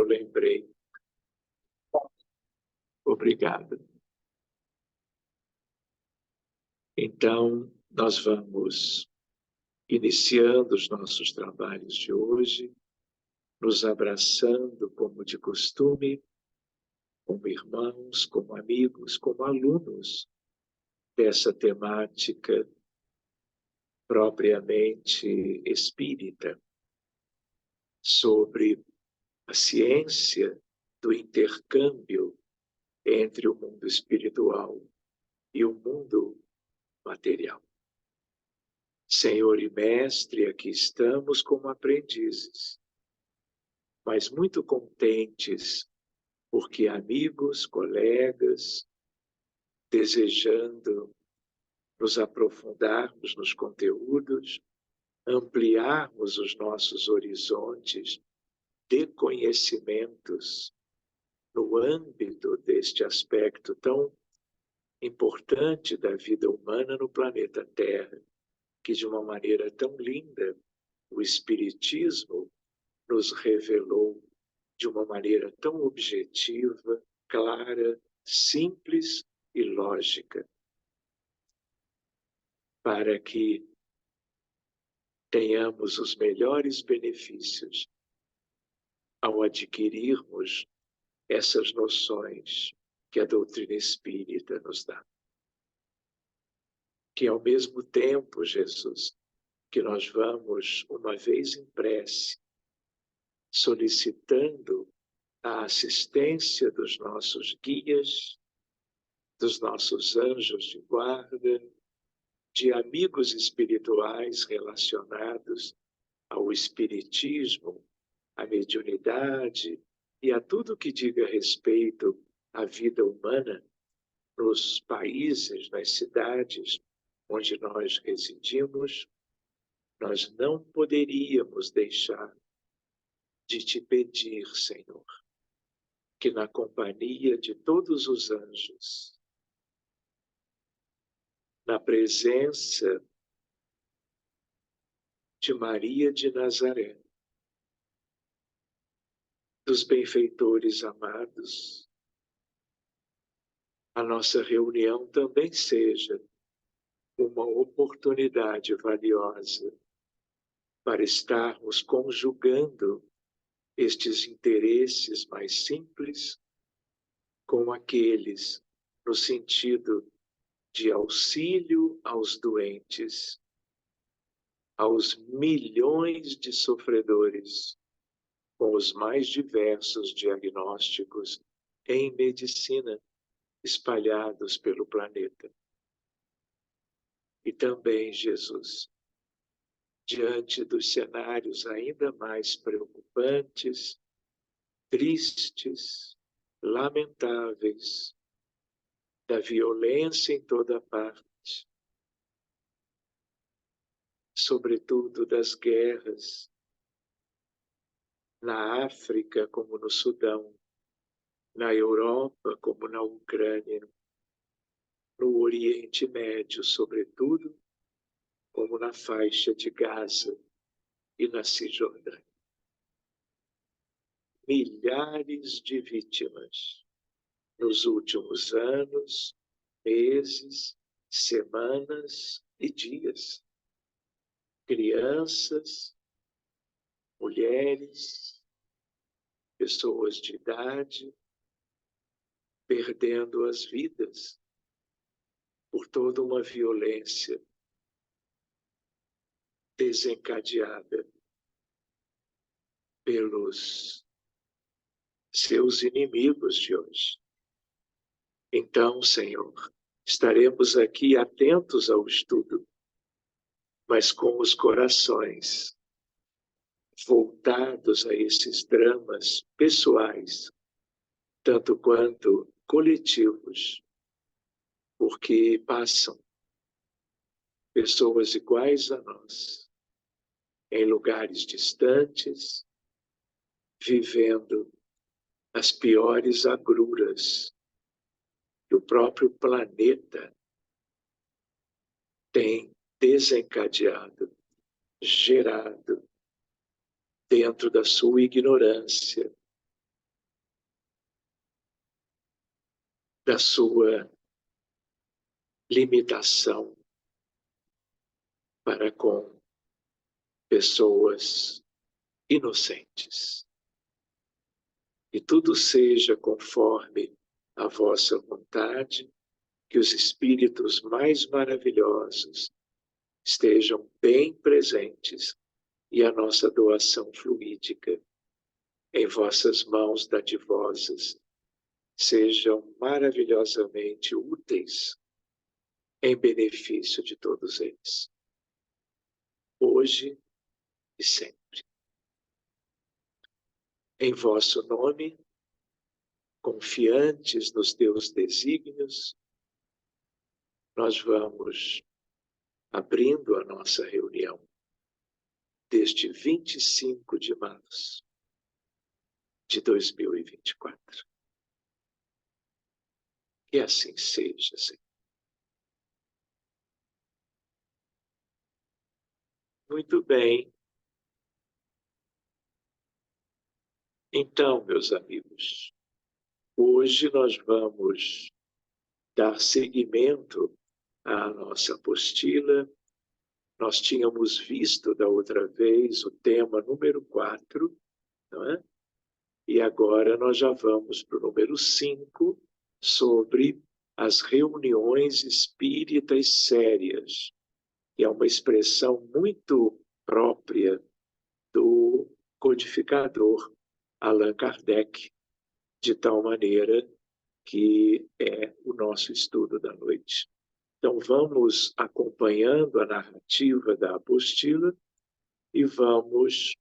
Eu lembrei. Obrigado. Então, nós vamos iniciando os nossos trabalhos de hoje, nos abraçando como de costume, como irmãos, como amigos, como alunos dessa temática propriamente espírita, sobre a ciência do intercâmbio entre o mundo espiritual e o mundo material. Senhor e Mestre, aqui estamos como aprendizes, mas muito contentes, porque amigos, colegas, desejando nos aprofundarmos nos conteúdos, ampliarmos os nossos horizontes de conhecimentos no âmbito deste aspecto tão importante da vida humana no planeta Terra, que de uma maneira tão linda o Espiritismo nos revelou de uma maneira tão objetiva, clara, simples e lógica, para que tenhamos os melhores benefícios ao adquirirmos essas noções que a doutrina espírita nos dá. Que ao mesmo tempo, Jesus, que nós vamos uma vez em prece, solicitando a assistência dos nossos guias, dos nossos anjos de guarda, de amigos espirituais relacionados ao espiritismo, à mediunidade e a tudo que diga respeito à vida humana nos países, nas cidades onde nós residimos, nós não poderíamos deixar de te pedir, Senhor, que na companhia de todos os anjos, na presença de Maria de Nazaré, dos benfeitores amados, a nossa reunião também seja uma oportunidade valiosa para estarmos conjugando estes interesses mais simples com aqueles no sentido de auxílio aos doentes, aos milhões de sofredores, com os mais diversos diagnósticos em medicina espalhados pelo planeta. E também, Jesus, diante dos cenários ainda mais preocupantes, tristes, lamentáveis, da violência em toda parte, sobretudo das guerras, na África como no Sudão, na Europa como na Ucrânia, no Oriente Médio, sobretudo, como na faixa de Gaza e na Cisjordânia. Milhares de vítimas nos últimos anos, meses, semanas e dias. Crianças, mulheres, pessoas de idade, perdendo as vidas por toda uma violência desencadeada pelos seus inimigos de hoje. Então, Senhor, estaremos aqui atentos ao estudo, mas com os corações voltados a esses dramas pessoais, tanto quanto coletivos, porque passam pessoas iguais a nós, em lugares distantes, vivendo as piores agruras que o próprio planeta tem desencadeado, gerado, dentro da sua ignorância, da sua limitação para com pessoas inocentes. Que tudo seja conforme a vossa vontade, que os espíritos mais maravilhosos estejam bem presentes e a nossa doação fluídica em vossas mãos dadivosas sejam maravilhosamente úteis em benefício de todos eles, hoje e sempre. Em vosso nome, confiantes nos teus desígnios, nós vamos abrindo a nossa reunião deste 25 de março de 2024. Que assim seja, Senhor. Muito bem. Então, meus amigos, hoje nós vamos dar seguimento à nossa apostila. Nós tínhamos visto da outra vez o tema número 4, não é? E agora nós já vamos para o número 5, sobre as reuniões espíritas sérias, que é uma expressão muito própria do codificador Allan Kardec, de tal maneira que é o nosso estudo da noite. Então vamos acompanhando a narrativa da apostila e vamos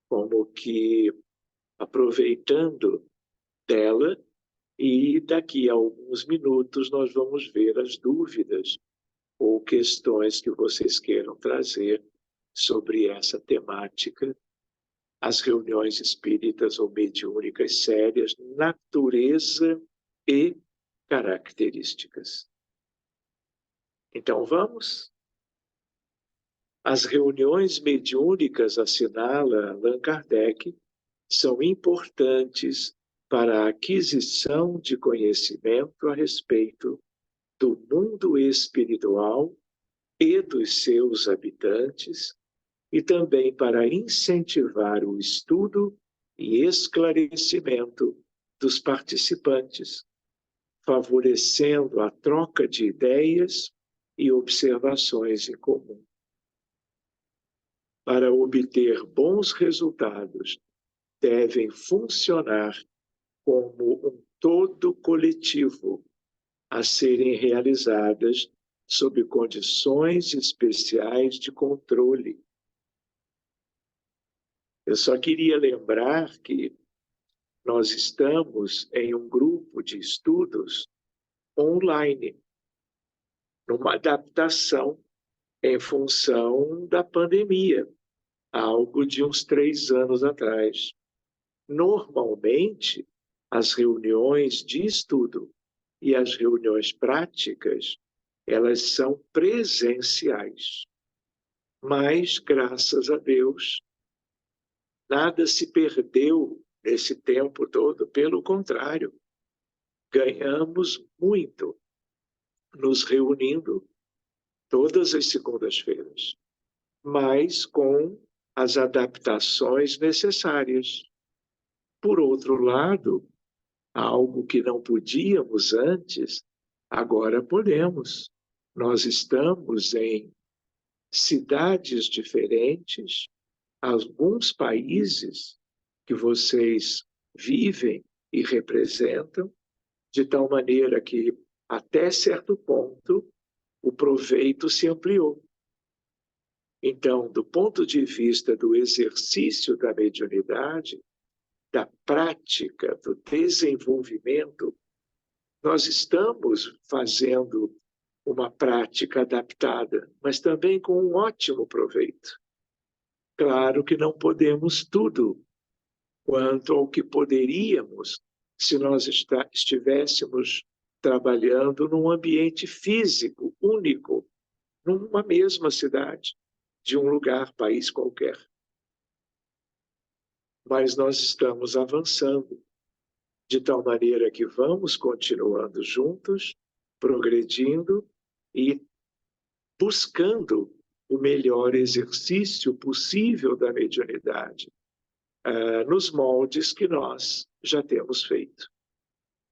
como que aproveitando dela, e daqui a alguns minutos nós vamos ver as dúvidas ou questões que vocês queiram trazer sobre essa temática, as reuniões espíritas ou mediúnicas sérias, natureza e características. Então vamos? As reuniões mediúnicas, assinala Allan Kardec, são importantes para a aquisição de conhecimento a respeito do mundo espiritual e dos seus habitantes, e também para incentivar o estudo e esclarecimento dos participantes, favorecendo a troca de ideias e observações em comum. Para obter bons resultados, devem funcionar como um todo coletivo, a serem realizadas sob condições especiais de controle. Eu só queria lembrar que nós estamos em um grupo de estudos online, numa adaptação em função da pandemia, algo de uns 3 anos atrás. Normalmente, as reuniões de estudo e as reuniões práticas, elas são presenciais. Mas, graças a Deus, nada se perdeu nesse tempo todo, pelo contrário, ganhamos muito nos reunindo todas as segundas-feiras, mas com as adaptações necessárias. Por outro lado, algo que não podíamos antes, agora podemos. Nós estamos em cidades diferentes, alguns países que vocês vivem e representam, de tal maneira que, até certo ponto, o proveito se ampliou. Então, do ponto de vista do exercício da mediunidade, da prática, do desenvolvimento, nós estamos fazendo uma prática adaptada, mas também com um ótimo proveito. Claro que não podemos tudo quanto ao que poderíamos se nós estivéssemos trabalhando num ambiente físico único, numa mesma cidade, de um lugar, país qualquer. Mas nós estamos avançando. de tal maneira que vamos continuando juntos, progredindo e buscando o melhor exercício possível da mediunidade, nos moldes que nós já temos feito.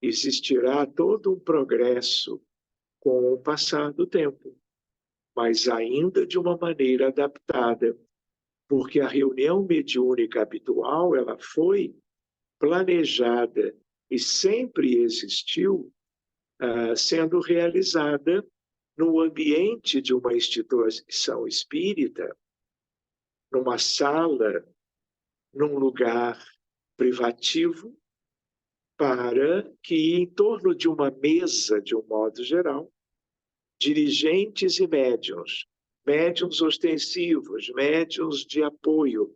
Existirá todo um progresso com o passar do tempo, mas ainda de uma maneira adaptada, porque a reunião mediúnica habitual ela foi planejada e sempre existiu, sendo realizada no ambiente de uma instituição espírita, numa sala, num lugar privativo, para que, em torno de uma mesa, de um modo geral, dirigentes e médiuns ostensivos, médiuns de apoio,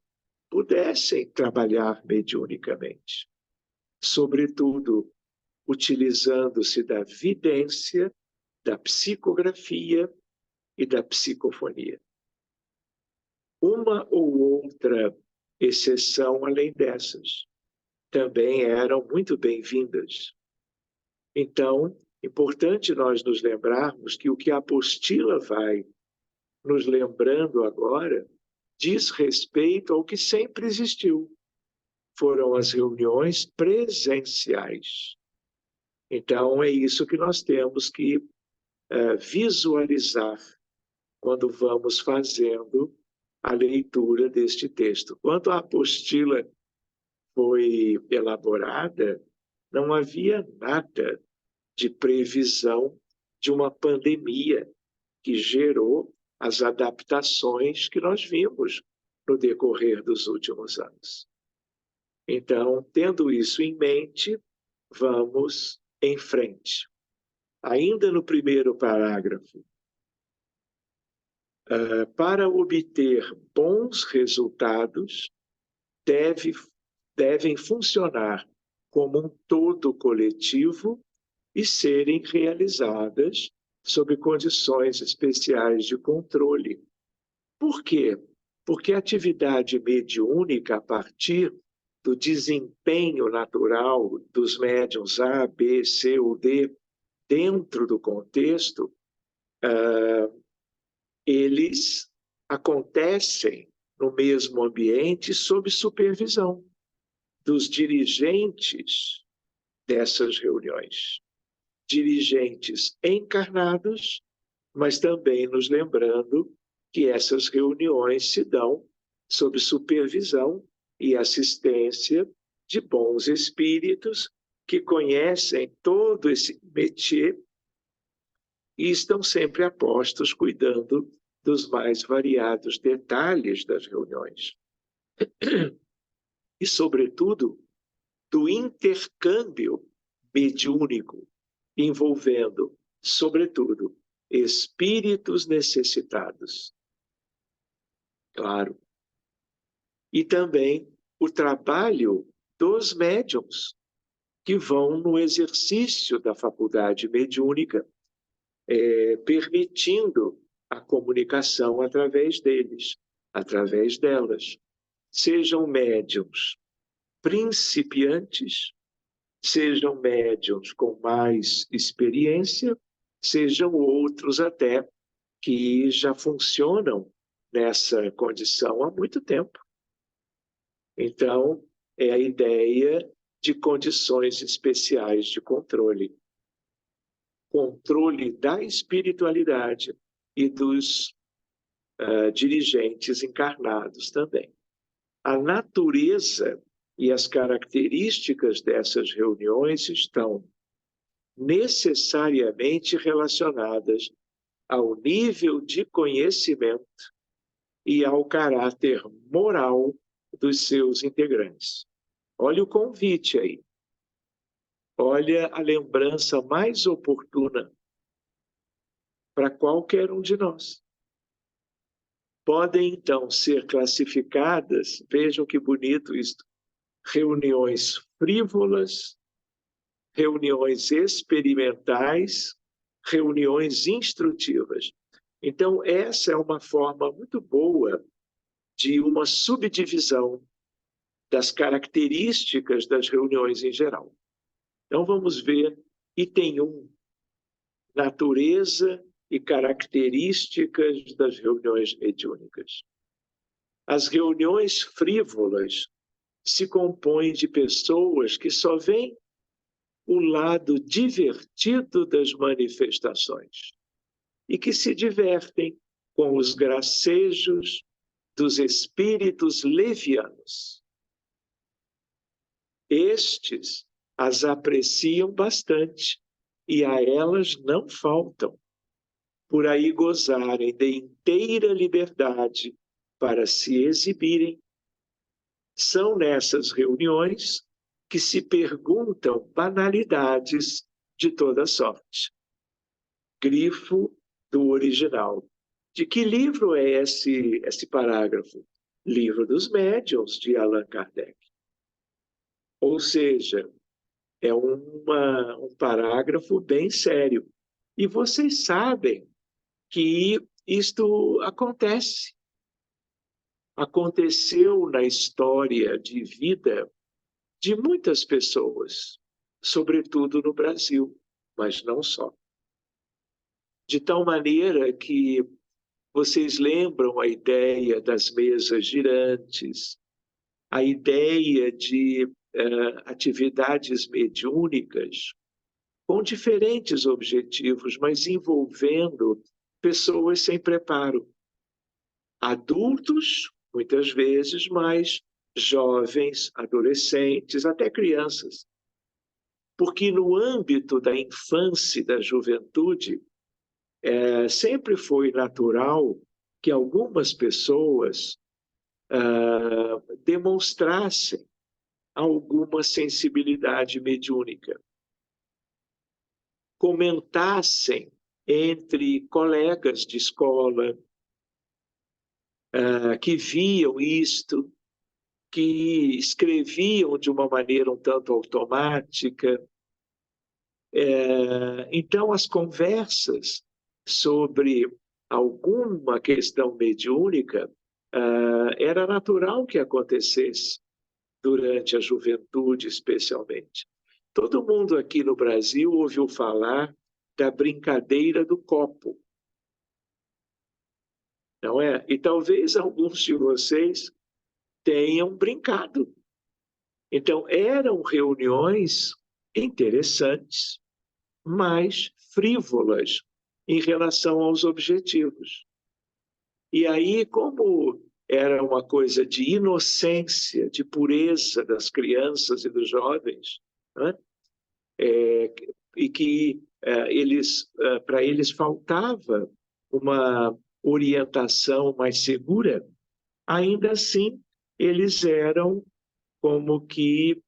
pudessem trabalhar mediunicamente. Sobretudo, utilizando-se da vidência, da psicografia e da psicofonia. Uma ou outra exceção além dessas também eram muito bem-vindas. Então, importante nós nos lembrarmos que o que a apostila vai nos lembrando agora diz respeito ao que sempre existiu. Foram as reuniões presenciais. Então, é isso que nós temos que visualizar quando vamos fazendo a leitura deste texto. Quando a apostila foi elaborada, não havia nada de previsão de uma pandemia que gerou as adaptações que nós vimos no decorrer dos últimos anos. Então, tendo isso em mente, vamos em frente. Ainda no primeiro parágrafo, para obter bons resultados, devem funcionar como um todo coletivo e serem realizadas sob condições especiais de controle. Por quê? Porque a atividade mediúnica, a partir do desempenho natural dos médiuns A, B, C ou D, dentro do contexto, eles acontecem no mesmo ambiente sob supervisão dos dirigentes dessas reuniões. Dirigentes encarnados, mas também nos lembrando que essas reuniões se dão sob supervisão e assistência de bons espíritos que conhecem todo esse métier e estão sempre a postos cuidando dos mais variados detalhes das reuniões. E, sobretudo, do intercâmbio mediúnico, envolvendo, sobretudo, espíritos necessitados. Claro. E também o trabalho dos médiuns, que vão no exercício da faculdade mediúnica, permitindo a comunicação através deles, através delas. Sejam médiuns principiantes, sejam médiuns com mais experiência, sejam outros até que já funcionam nessa condição há muito tempo. Então, é a ideia de condições especiais de controle. Controle da espiritualidade e dos dirigentes encarnados também. A natureza e as características dessas reuniões estão necessariamente relacionadas ao nível de conhecimento e ao caráter moral dos seus integrantes. Olha o convite aí. Olha a lembrança mais oportuna para qualquer um de nós. Podem, então, ser classificadas, vejam que bonito isto, reuniões frívolas, reuniões experimentais, reuniões instrutivas. Então, essa é uma forma muito boa de uma subdivisão das características das reuniões em geral. Então vamos ver item 1, natureza e características das reuniões mediúnicas. As reuniões frívolas se compõem de pessoas que só veem o lado divertido das manifestações e que se divertem com os gracejos dos espíritos levianos. Estes as apreciam bastante e a elas não faltam, por aí gozarem de inteira liberdade para se exibirem. São nessas reuniões que se perguntam banalidades de toda sorte. Grifo do original. De que livro é esse parágrafo? Livro dos Médiuns, de Allan Kardec. Ou seja, é um parágrafo bem sério. E vocês sabem que isto acontece. Aconteceu na história de vida de muitas pessoas, sobretudo no Brasil, mas não só. De tal maneira que vocês lembram a ideia das mesas girantes, a ideia de atividades mediúnicas com diferentes objetivos, mas envolvendo pessoas sem preparo. Adultos, muitas vezes, mas jovens, adolescentes, até crianças. Porque no âmbito da infância e da juventude, sempre foi natural que algumas pessoas demonstrassem alguma sensibilidade mediúnica, comentassem entre colegas de escola que viam isto, que escreviam de uma maneira um tanto automática. Então, as conversas sobre alguma questão mediúnica era natural que acontecesse durante a juventude, especialmente. Todo mundo aqui no Brasil ouviu falar da brincadeira do copo, não é? E talvez alguns de vocês tenham brincado. Então, eram reuniões interessantes, mas frívolas em relação aos objetivos. E aí, como era uma coisa de inocência, de pureza das crianças e dos jovens, né? E que para eles faltava uma orientação mais segura, ainda assim eles eram como que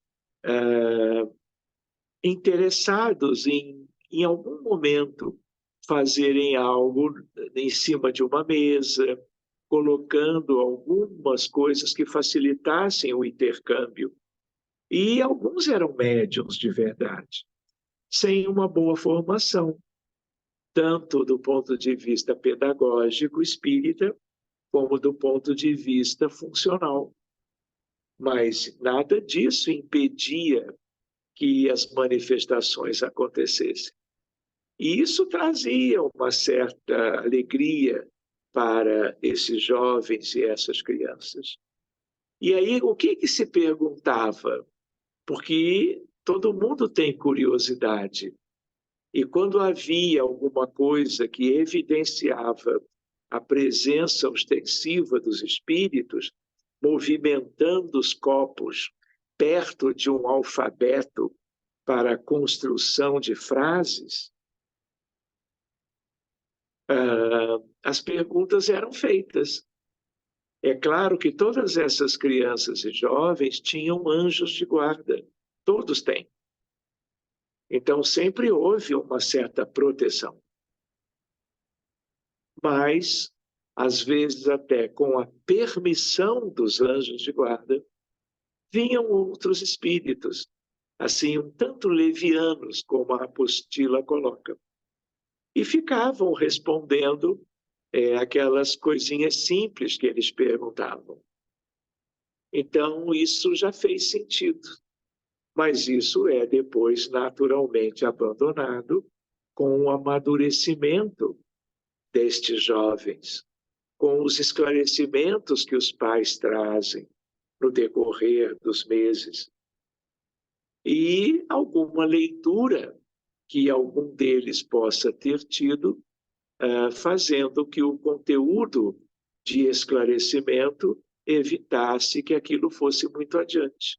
interessados em algum momento fazerem algo em cima de uma mesa, colocando algumas coisas que facilitassem o intercâmbio. E alguns eram médiuns de verdade, sem uma boa formação, tanto do ponto de vista pedagógico espírita, como do ponto de vista funcional. Mas nada disso impedia que as manifestações acontecessem. E isso trazia uma certa alegria para esses jovens e essas crianças. E aí, o que se perguntava? Porque todo mundo tem curiosidade. E quando havia alguma coisa que evidenciava a presença ostensiva dos espíritos, movimentando os copos perto de um alfabeto para a construção de frases, as perguntas eram feitas. É claro que todas essas crianças e jovens tinham anjos de guarda, todos têm. Então sempre houve uma certa proteção. Mas, às vezes até com a permissão dos anjos de guarda, vinham outros espíritos, assim um tanto levianos, como a apostila coloca, e ficavam respondendo aquelas coisinhas simples que eles perguntavam. Então, isso já fez sentido. mas isso é depois naturalmente abandonado com o amadurecimento destes jovens, com os esclarecimentos que os pais trazem no decorrer dos meses e alguma leitura que algum deles possa ter tido, fazendo que o conteúdo de esclarecimento evitasse que aquilo fosse muito adiante.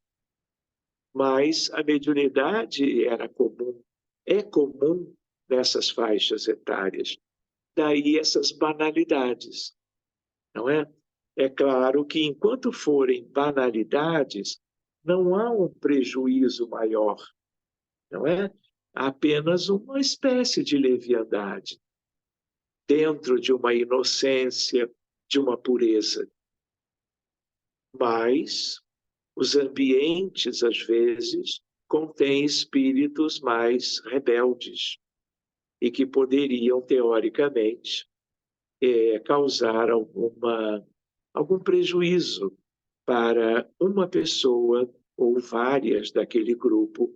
Mas a mediunidade era comum, é comum nessas faixas etárias. Daí essas banalidades, não é? É claro que enquanto forem banalidades, não há um prejuízo maior, não é? Há apenas uma espécie de leviandade dentro de uma inocência, de uma pureza. Mas os ambientes, às vezes, contêm espíritos mais rebeldes e que poderiam, teoricamente, causar algum prejuízo para uma pessoa ou várias daquele grupo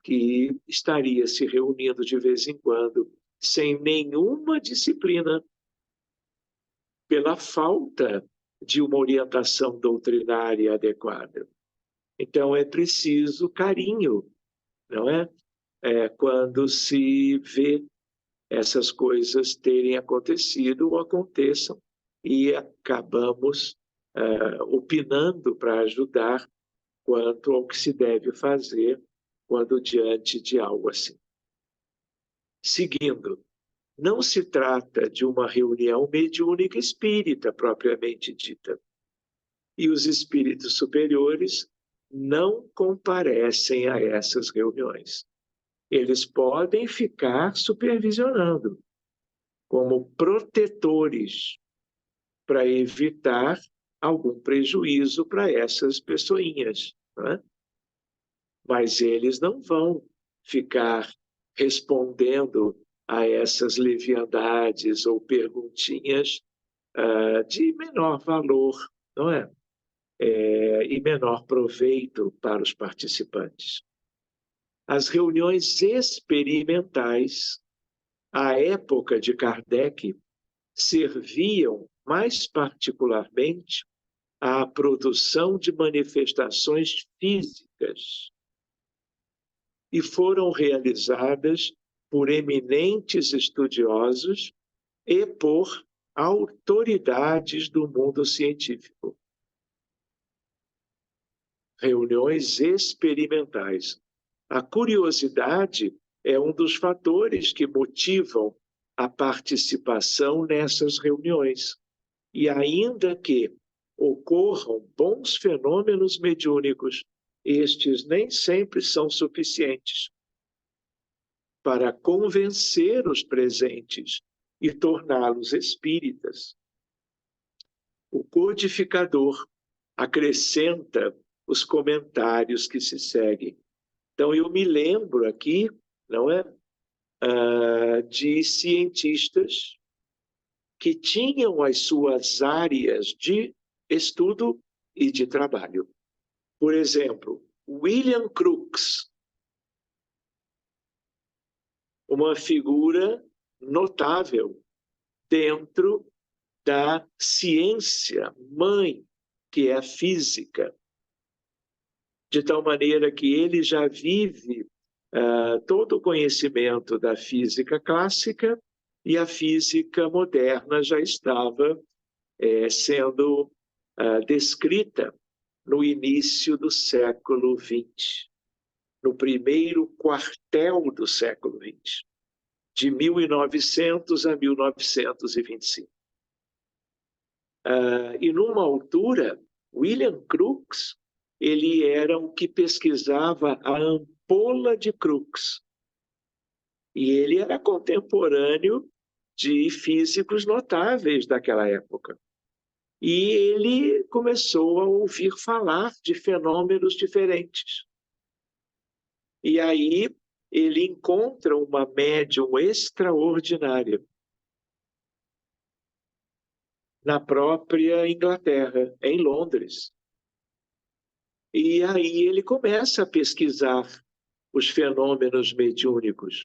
que estaria se reunindo de vez em quando, sem nenhuma disciplina, pela falta de uma orientação doutrinária adequada. Então, é preciso carinho, não é? Quando se vê essas coisas terem acontecido ou aconteçam e acabamos opinando para ajudar quanto ao que se deve fazer quando diante de algo assim. Seguindo, não se trata de uma reunião mediúnica espírita propriamente dita. E os espíritos superiores não comparecem a essas reuniões. Eles podem ficar supervisionando, como protetores, para evitar algum prejuízo para essas pessoinhas, né? Mas eles não vão ficar respondendo a essas leviandades ou perguntinhas de menor valor, não é? E menor proveito para os participantes. As reuniões experimentais, à época de Kardec, serviam mais particularmente à produção de manifestações físicas e foram realizadas por eminentes estudiosos e por autoridades do mundo científico. Reuniões experimentais. A curiosidade é um dos fatores que motivam a participação nessas reuniões. E ainda que ocorram bons fenômenos mediúnicos, estes nem sempre são suficientes para convencer os presentes e torná-los espíritas. O codificador acrescenta os comentários que se seguem. Então, eu me lembro aqui, não é, de cientistas que tinham as suas áreas de estudo e de trabalho. Por exemplo, William Crookes, uma figura notável dentro da ciência mãe, que é a física, de tal maneira que ele já vive todo o conhecimento da física clássica e a física moderna já estava sendo descrita no início do século XX, no primeiro quartel do século XX, de 1900 a 1925. E numa altura, William Crookes, ele era o que pesquisava a ampola de Crookes. E ele era contemporâneo de físicos notáveis daquela época. E ele começou a ouvir falar de fenômenos diferentes. E aí ele encontra uma médium extraordinária na própria Inglaterra, em Londres. E aí ele começa a pesquisar os fenômenos mediúnicos.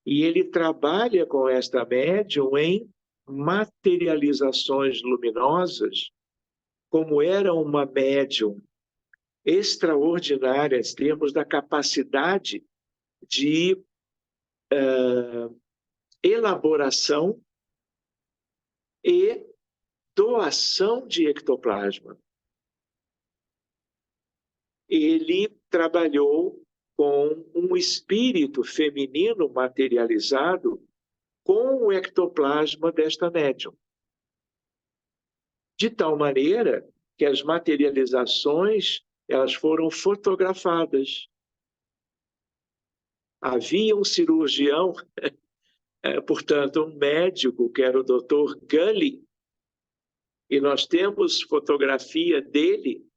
E ele trabalha com esta médium em materializações luminosas, como era uma médium extraordinária em termos da capacidade de elaboração e doação de ectoplasma. Ele trabalhou com um espírito feminino materializado com o ectoplasma desta médium. De tal maneira que as materializações elas foram fotografadas. Havia um cirurgião, portanto, um médico, que era o Dr. Gully, e nós temos fotografia dele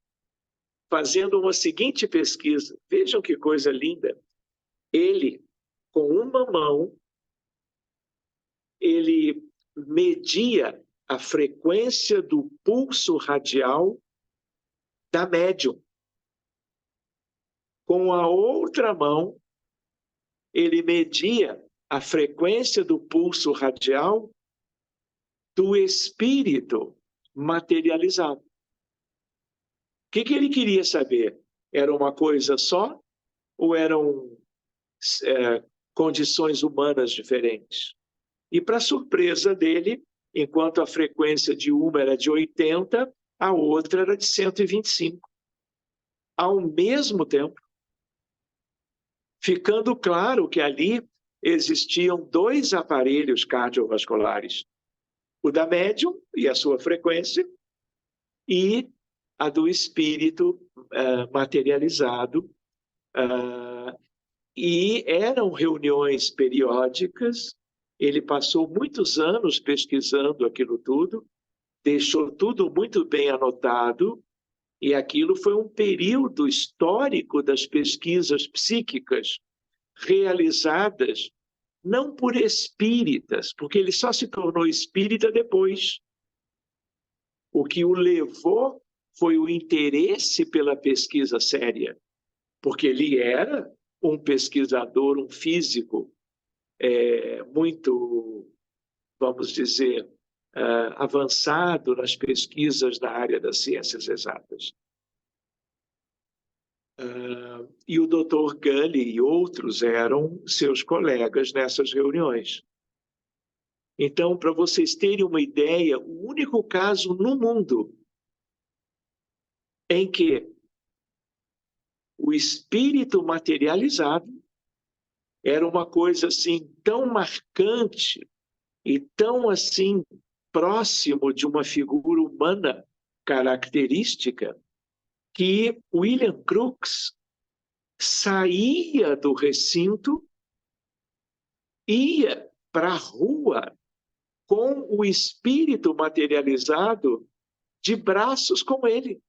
fazendo uma seguinte pesquisa. Vejam que coisa linda. Ele, com uma mão, ele media a frequência do pulso radial da médium. Com a outra mão, ele media a frequência do pulso radial do espírito materializado. O que ele queria saber? Era uma coisa só ou eram condições humanas diferentes? E, para surpresa dele, enquanto a frequência de uma era de 80, a outra era de 125. Ao mesmo tempo, ficando claro que ali existiam dois aparelhos cardiovasculares, o da médium e a sua frequência, e a do espírito materializado. E eram reuniões periódicas. Ele passou muitos anos pesquisando aquilo tudo, deixou tudo muito bem anotado, e aquilo foi um período histórico das pesquisas psíquicas realizadas não por espíritas, porque ele só se tornou espírita depois. O que o levou foi o interesse pela pesquisa séria, porque ele era um pesquisador, um físico muito, vamos dizer, avançado nas pesquisas da área das ciências exatas. E o Dr. Gully e outros eram seus colegas nessas reuniões. Então, para vocês terem uma ideia, o único caso no mundo em que o espírito materializado era uma coisa assim tão marcante e tão assim próximo de uma figura humana característica, que William Crookes saía do recinto, ia para a rua com o espírito materializado de braços com ele.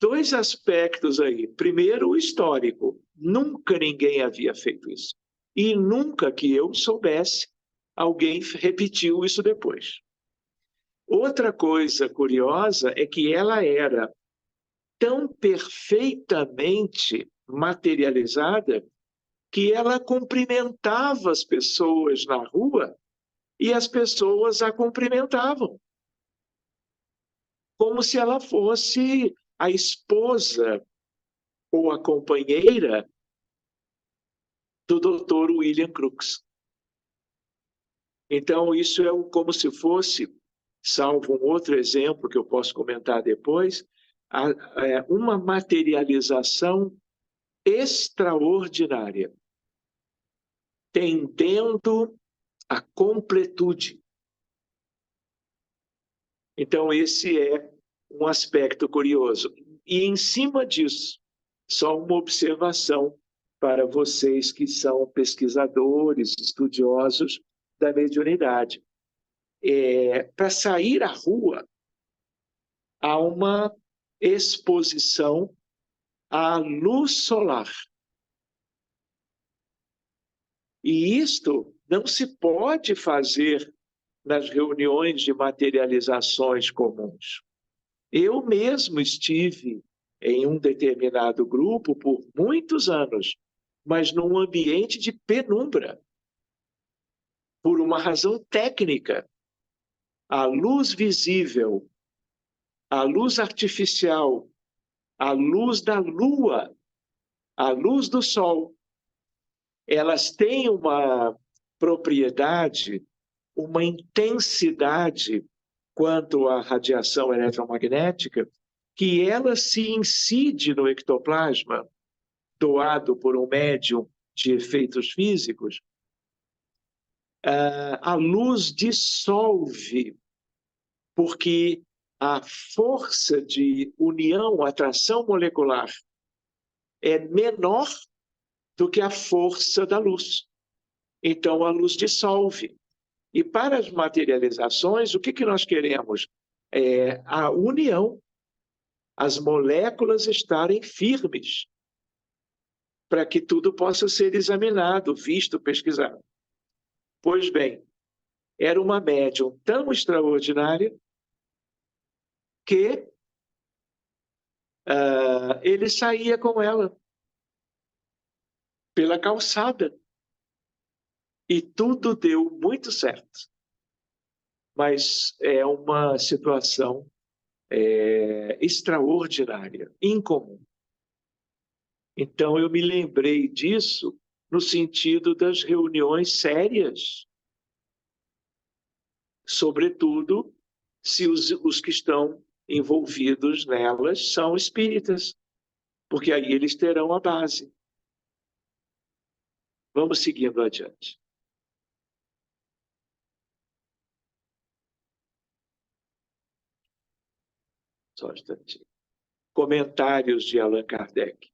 Dois aspectos aí. Primeiro, o histórico. Nunca ninguém havia feito isso. E nunca que eu soubesse, alguém repetiu isso depois. Outra coisa curiosa é que ela era tão perfeitamente materializada que ela cumprimentava as pessoas na rua e as pessoas a cumprimentavam, como se ela fosse a esposa ou a companheira do Dr. William Crookes. Então, isso é como se fosse, salvo um outro exemplo que eu posso comentar depois, uma materialização extraordinária, tendendo à completude. Então, esse é um aspecto curioso. E, em cima disso, só uma observação para vocês que são pesquisadores, estudiosos da mediunidade. Para sair à rua, há uma exposição à luz solar. E isto não se pode fazer nas reuniões de materializações comuns. Eu mesmo estive em um determinado grupo por muitos anos, mas num ambiente de penumbra, por uma razão técnica. A luz visível, a luz artificial, a luz da lua, a luz do sol, elas têm uma propriedade, uma intensidade quanto à radiação eletromagnética, que ela se incide no ectoplasma, doado por um médium de efeitos físicos, a luz dissolve, porque a força de união, atração molecular, é menor do que a força da luz. Então, a luz dissolve. E para as materializações, o que nós queremos? É a união, as moléculas estarem firmes, para que tudo possa ser examinado, visto, pesquisado. Pois bem, era uma médium tão extraordinária que ele saía com ela pela calçada. E tudo deu muito certo. Mas é uma situação extraordinária, incomum. Então, eu me lembrei disso no sentido das reuniões sérias, sobretudo se os que estão envolvidos nelas são espíritas, porque aí eles terão a base. Vamos seguindo adiante. Só um instantinho. Comentários de Allan Kardec.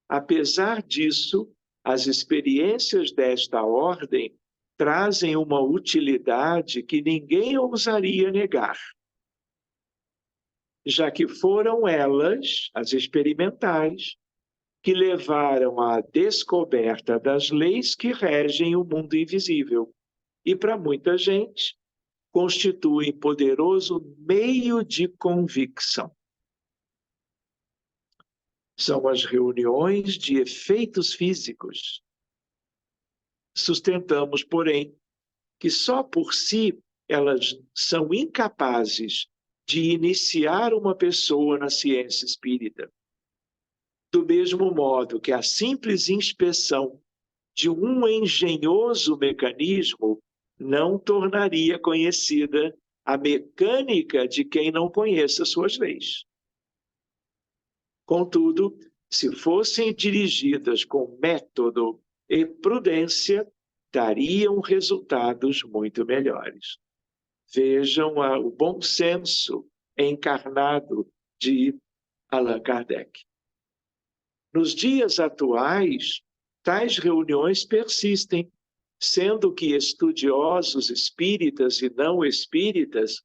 Apesar disso, as experiências desta ordem trazem uma utilidade que ninguém ousaria negar, já que foram elas, as experimentais, que levaram à descoberta das leis que regem o mundo invisível e, para muita gente, constituem poderoso meio de convicção. São as reuniões de efeitos físicos. Sustentamos, porém, que só por si elas são incapazes de iniciar uma pessoa na ciência espírita. Do mesmo modo que a simples inspeção de um engenhoso mecanismo não tornaria conhecida a mecânica de quem não conheça suas leis. Contudo, se fossem dirigidas com método e prudência, dariam resultados muito melhores. Vejam o bom senso encarnado de Allan Kardec. Nos dias atuais, tais reuniões persistem, sendo que estudiosos espíritas e não espíritas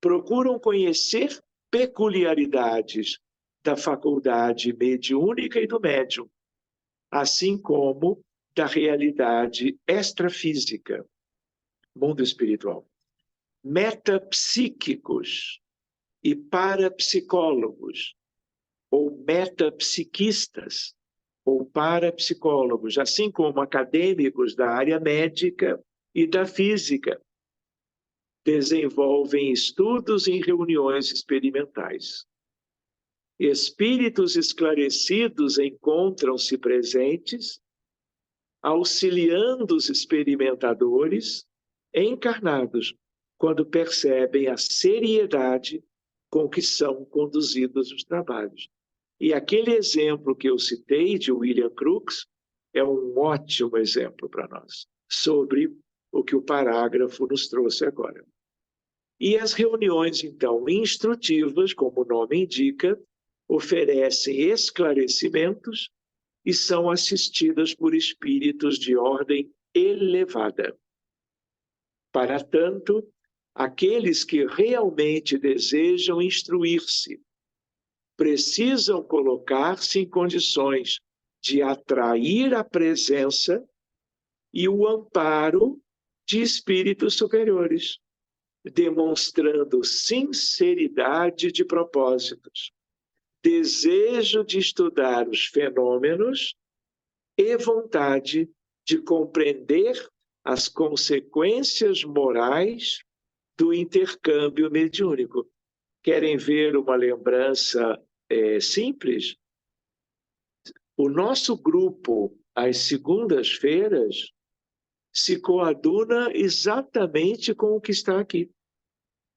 procuram conhecer peculiaridades da faculdade mediúnica e do médium, assim como da realidade extrafísica, mundo espiritual. Metapsíquicos e parapsicólogos, ou metapsiquistas, ou parapsicólogos, assim como acadêmicos da área médica e da física, desenvolvem estudos em reuniões experimentais. Espíritos esclarecidos encontram-se presentes, auxiliando os experimentadores encarnados, quando percebem a seriedade com que são conduzidos os trabalhos. E aquele exemplo que eu citei de William Crookes é um ótimo exemplo para nós, sobre o que o parágrafo nos trouxe agora. E as reuniões, então, instrutivas, como o nome indica, oferecem esclarecimentos e são assistidas por espíritos de ordem elevada. Para tanto, aqueles que realmente desejam instruir-se precisam colocar-se em condições de atrair a presença e o amparo de espíritos superiores, demonstrando sinceridade de propósitos, desejo de estudar os fenômenos e vontade de compreender as consequências morais do intercâmbio mediúnico. Querem ver uma lembrança simples? O nosso grupo, às segundas-feiras, se coaduna exatamente com o que está aqui.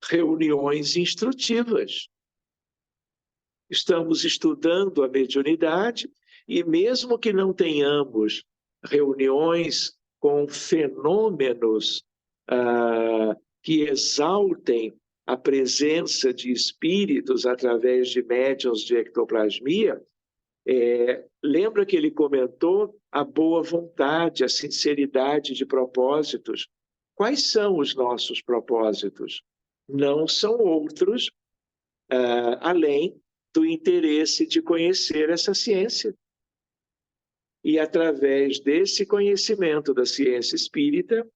Reuniões instrutivas. Estamos estudando a mediunidade e mesmo que não tenhamos reuniões com fenômenos que exaltem a presença de espíritos através de médiuns de ectoplasmia, lembra que ele comentou a boa vontade, a sinceridade de propósitos. Quais são os nossos propósitos? Não são outros, além do interesse de conhecer essa ciência. E, através desse conhecimento da ciência espírita,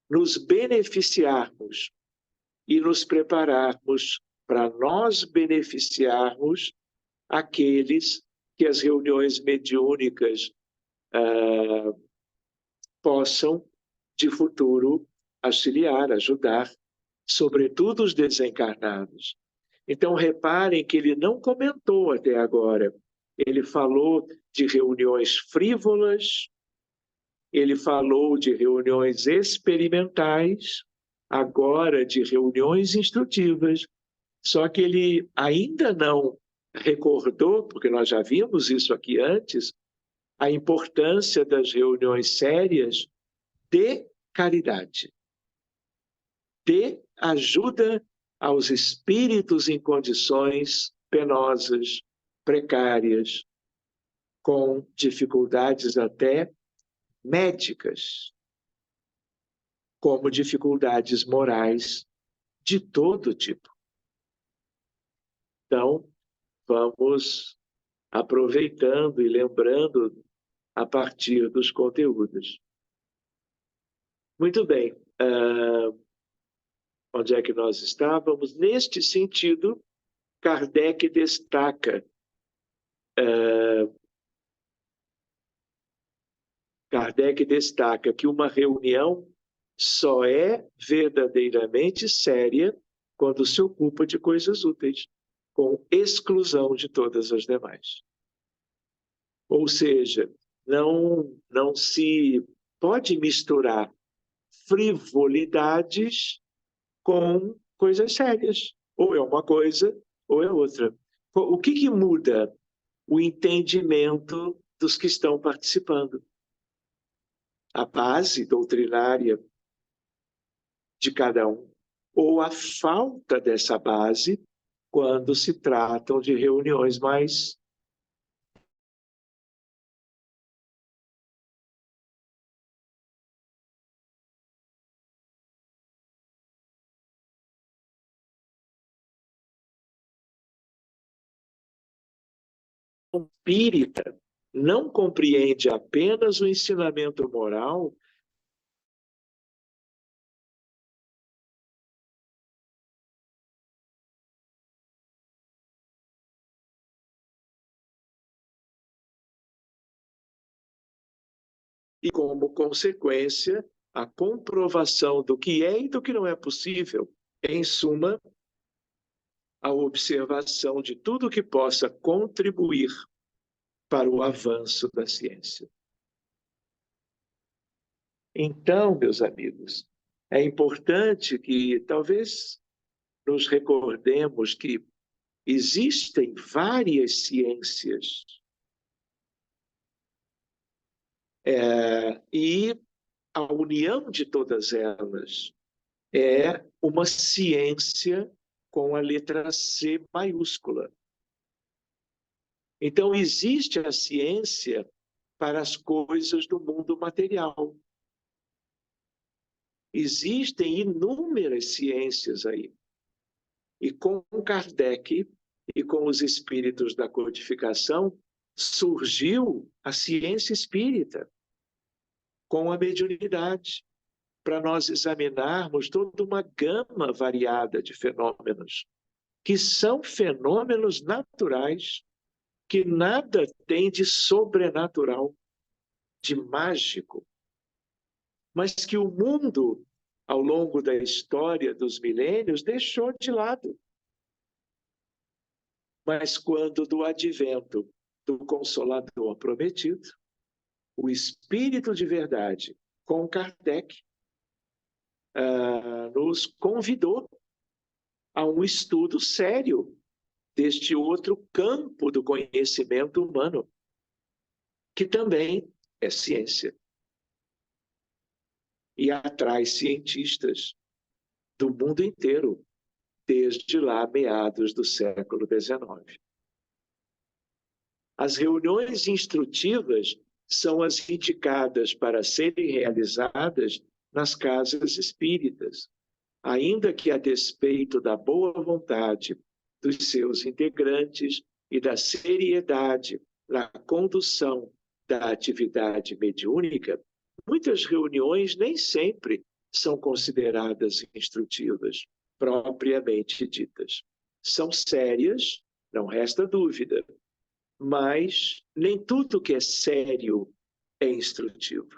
nos beneficiarmos e nos prepararmos para nós beneficiarmos aqueles que as reuniões mediúnicas possam, de futuro, auxiliar, ajudar, sobretudo os desencarnados. Então, reparem que ele não comentou até agora. Ele falou de reuniões frívolas, ele falou de reuniões experimentais, agora de reuniões instrutivas, só que ele ainda não recordou, porque nós já vimos isso aqui antes, a importância das reuniões sérias de caridade, de ajuda aos espíritos em condições penosas, precárias, com dificuldades até médicas, como dificuldades morais de todo tipo. Então, vamos aproveitando e lembrando a partir dos conteúdos. Muito bem. Onde é que nós estávamos? Neste sentido, Kardec destaca que uma reunião só é verdadeiramente séria quando se ocupa de coisas úteis, com exclusão de todas as demais. Ou seja, não se pode misturar frivolidades com coisas sérias. Ou é uma coisa, ou é outra. O que muda? O entendimento dos que estão participando. A base doutrinária de cada um, ou a falta dessa base quando se tratam de reuniões mais espírita, não compreende apenas o ensinamento moral, e, como consequência, a comprovação do que é e do que não é possível. Em suma, a observação de tudo que possa contribuir para o avanço da ciência. Então, meus amigos, é importante que talvez nos recordemos que existem várias ciências e a união de todas elas é uma ciência com a letra C maiúscula. Então, existe a ciência para as coisas do mundo material. Existem inúmeras ciências aí. E com Kardec e com os espíritos da codificação, surgiu a ciência espírita, com a mediunidade, para nós examinarmos toda uma gama variada de fenômenos, que são fenômenos naturais, que nada tem de sobrenatural, de mágico, mas que o mundo, ao longo da história dos milênios, deixou de lado. Mas quando do advento do Consolador prometido, o Espírito de Verdade, com Kardec, nos convidou a um estudo sério deste outro campo do conhecimento humano, que também é ciência. E atrai cientistas do mundo inteiro, desde lá meados do século XIX. As reuniões instrutivas são as indicadas para serem realizadas nas casas espíritas, ainda que a despeito da boa vontade dos seus integrantes e da seriedade na condução da atividade mediúnica, muitas reuniões nem sempre são consideradas instrutivas, propriamente ditas. São sérias, não resta dúvida, mas nem tudo que é sério é instrutivo.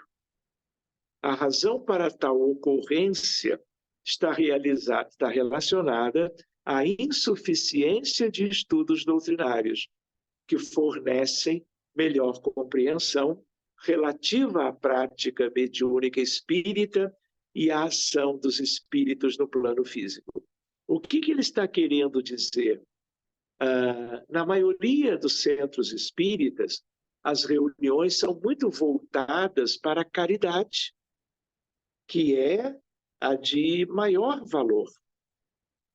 A razão para tal ocorrência está relacionada à insuficiência de estudos doutrinários, que fornecem melhor compreensão relativa à prática mediúnica espírita e à ação dos espíritos no plano físico. O que ele está querendo dizer? Na maioria dos centros espíritas, as reuniões são muito voltadas para a caridade, que é a de maior valor.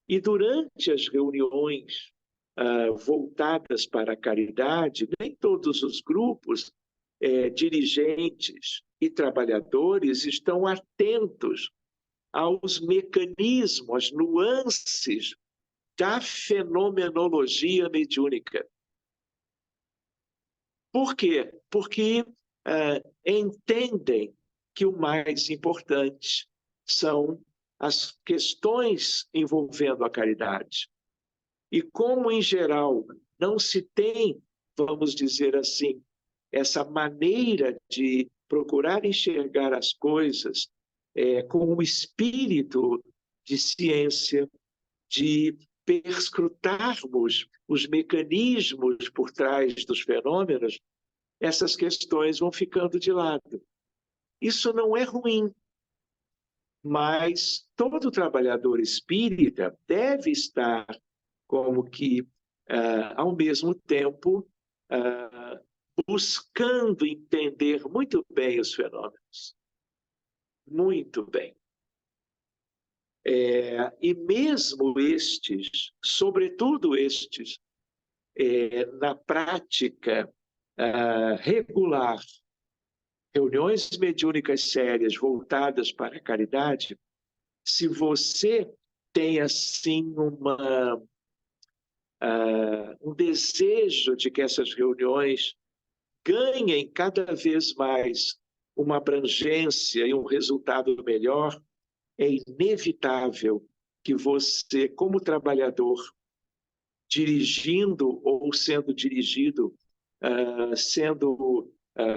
E durante as reuniões voltadas para a caridade, nem todos os grupos, dirigentes e trabalhadores estão atentos aos mecanismos, às nuances da fenomenologia mediúnica. Por quê? Porque entendem que o mais importante são as questões envolvendo a caridade. E como, em geral, não se tem, vamos dizer assim, essa maneira de procurar enxergar as coisas com o espírito de ciência, de perscrutarmos os mecanismos por trás dos fenômenos, essas questões vão ficando de lado. Isso não é ruim, mas todo trabalhador espírita deve estar como que, ao mesmo tempo, buscando entender muito bem os fenômenos. Muito bem. E mesmo estes, sobretudo estes, na prática regular, reuniões mediúnicas sérias voltadas para a caridade, se você tem assim um desejo de que essas reuniões ganhem cada vez mais uma abrangência e um resultado melhor, é inevitável que você, como trabalhador, dirigindo ou sendo dirigido, sendo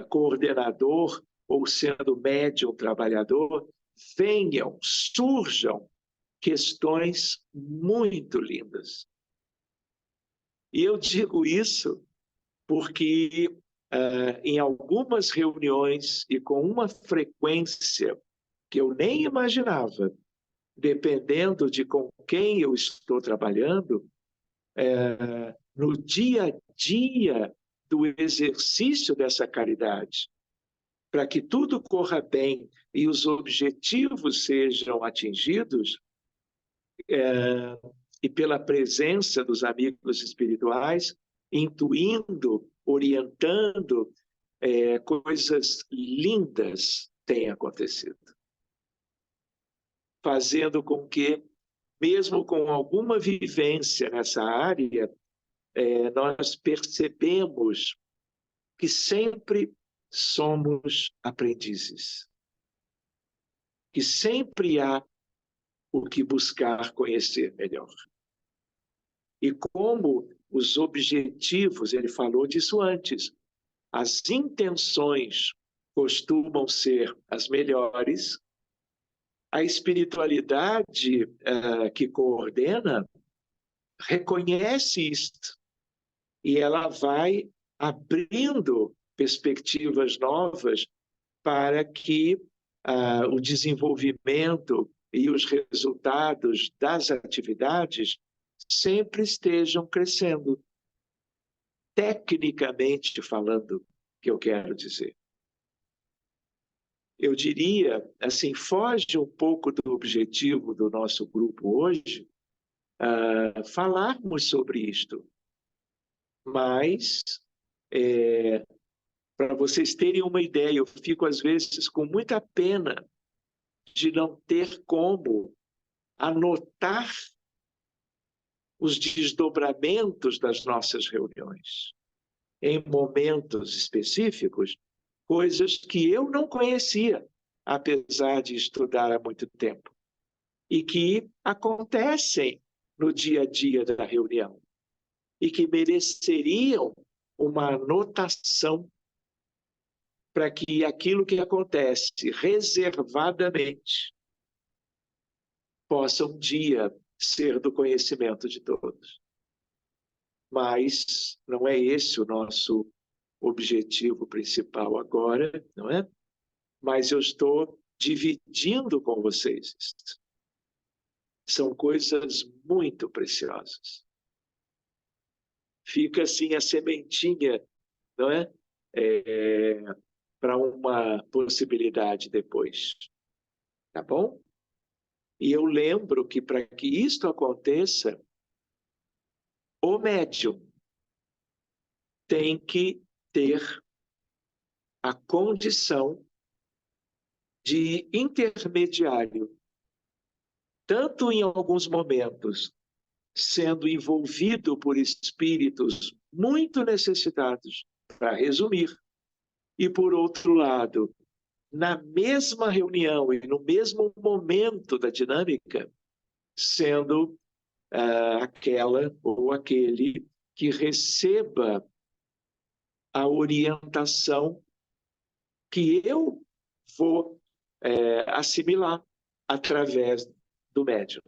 coordenador ou sendo médium trabalhador, surjam questões muito lindas. E eu digo isso porque em algumas reuniões e com uma frequência que eu nem imaginava, dependendo de com quem eu estou trabalhando, no dia a dia do exercício dessa caridade, para que tudo corra bem e os objetivos sejam atingidos, e pela presença dos amigos espirituais, intuindo, orientando, coisas lindas têm acontecido. Fazendo com que, mesmo com alguma vivência nessa área, nós percebemos que sempre somos aprendizes. que sempre há o que buscar conhecer melhor. E como os objetivos, ele falou disso antes, as intenções costumam ser as melhores, a espiritualidade que coordena reconhece isto e ela vai abrindo perspectivas novas para que o desenvolvimento e os resultados das atividades sempre estejam crescendo. Tecnicamente falando, que eu quero dizer. Eu diria, assim, foge um pouco do objetivo do nosso grupo hoje, falarmos sobre isto. Mas, para vocês terem uma ideia, eu fico às vezes com muita pena de não ter como anotar os desdobramentos das nossas reuniões. Em momentos específicos, coisas que eu não conhecia, apesar de estudar há muito tempo, e que acontecem no dia a dia da reunião, e que mereceriam uma anotação para que aquilo que acontece reservadamente possa um dia ser do conhecimento de todos. Mas não é esse o nosso objetivo principal agora, não é? Mas eu estou dividindo com vocês isto. São coisas muito preciosas. Fica assim a sementinha, não é? Para uma possibilidade depois. Tá bom? E eu lembro que para que isto aconteça, o médium tem que ter a condição de intermediário, tanto em alguns momentos sendo envolvido por espíritos muito necessitados, para resumir, e por outro lado, na mesma reunião e no mesmo momento da dinâmica, sendo aquela ou aquele que receba a orientação que eu vou assimilar através do médium.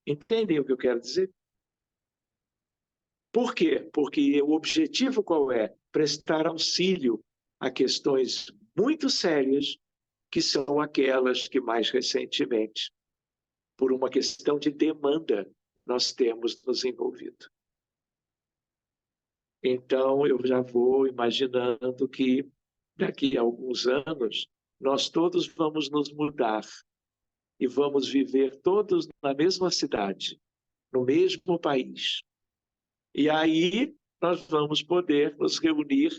Entendem o que eu quero dizer? Por quê? Porque o objetivo qual é? Prestar auxílio a questões muito sérias, que são aquelas que mais recentemente, por uma questão de demanda, nós temos nos envolvido. Então, eu já vou imaginando que daqui a alguns anos, nós todos vamos nos mudar e vamos viver todos na mesma cidade, no mesmo país. E aí nós vamos poder nos reunir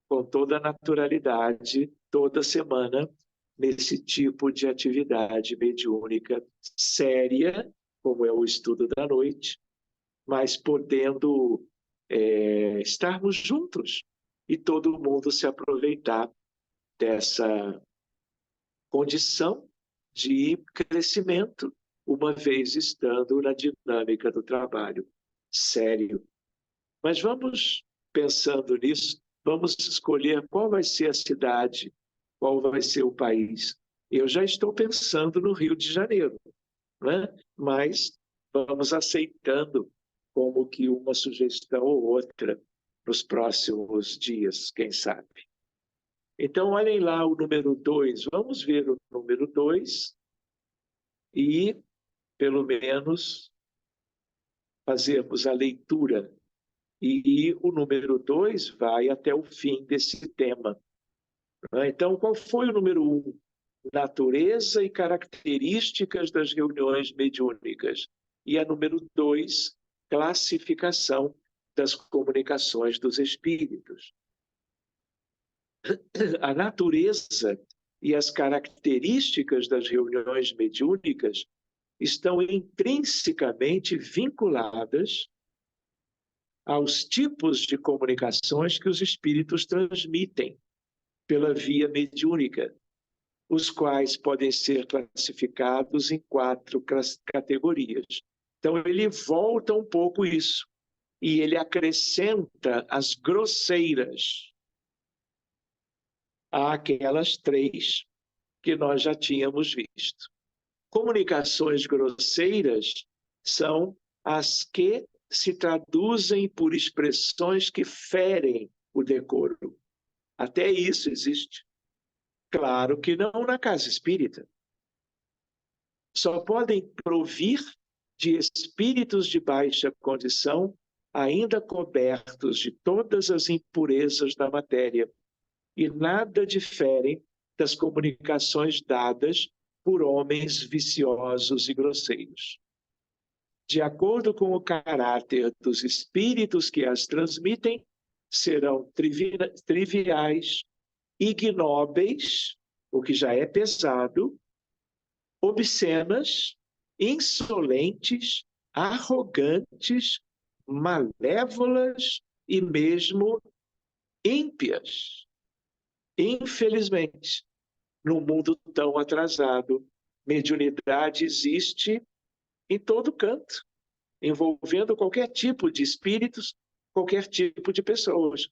com toda a naturalidade, toda semana, nesse tipo de atividade mediúnica séria, como é o estudo da noite, mas podendo estarmos juntos e todo mundo se aproveitar dessa condição de crescimento, uma vez estando na dinâmica do trabalho sério. Mas vamos pensando nisso, vamos escolher qual vai ser a cidade, qual vai ser o país. Eu já estou pensando no Rio de Janeiro, né? Mas vamos aceitando como que uma sugestão ou outra nos próximos dias, quem sabe. Então, olhem lá o número 2. Vamos ver o número 2 e, pelo menos, fazermos a leitura. E o número 2 vai até o fim desse tema. Então, qual foi o número 1? Natureza e características das reuniões mediúnicas. E a número 2, classificação das comunicações dos espíritos. A natureza e as características das reuniões mediúnicas estão intrinsecamente vinculadas aos tipos de comunicações que os espíritos transmitem pela via mediúnica. os quais podem ser classificados em 4 categorias. Então, ele volta um pouco isso, e ele acrescenta as grosseiras àquelas 3 que nós já tínhamos visto. Comunicações grosseiras são as que se traduzem por expressões que ferem o decoro. Até isso existe. Claro que não na casa espírita. Só podem provir de espíritos de baixa condição, ainda cobertos de todas as impurezas da matéria, e nada diferem das comunicações dadas por homens viciosos e grosseiros. De acordo com o caráter dos espíritos que as transmitem, serão triviais, ignóbeis, o que já é pesado, obscenas, insolentes, arrogantes, malévolas e mesmo ímpias. Infelizmente, num mundo tão atrasado, mediunidade existe em todo canto, envolvendo qualquer tipo de espíritos, qualquer tipo de pessoas.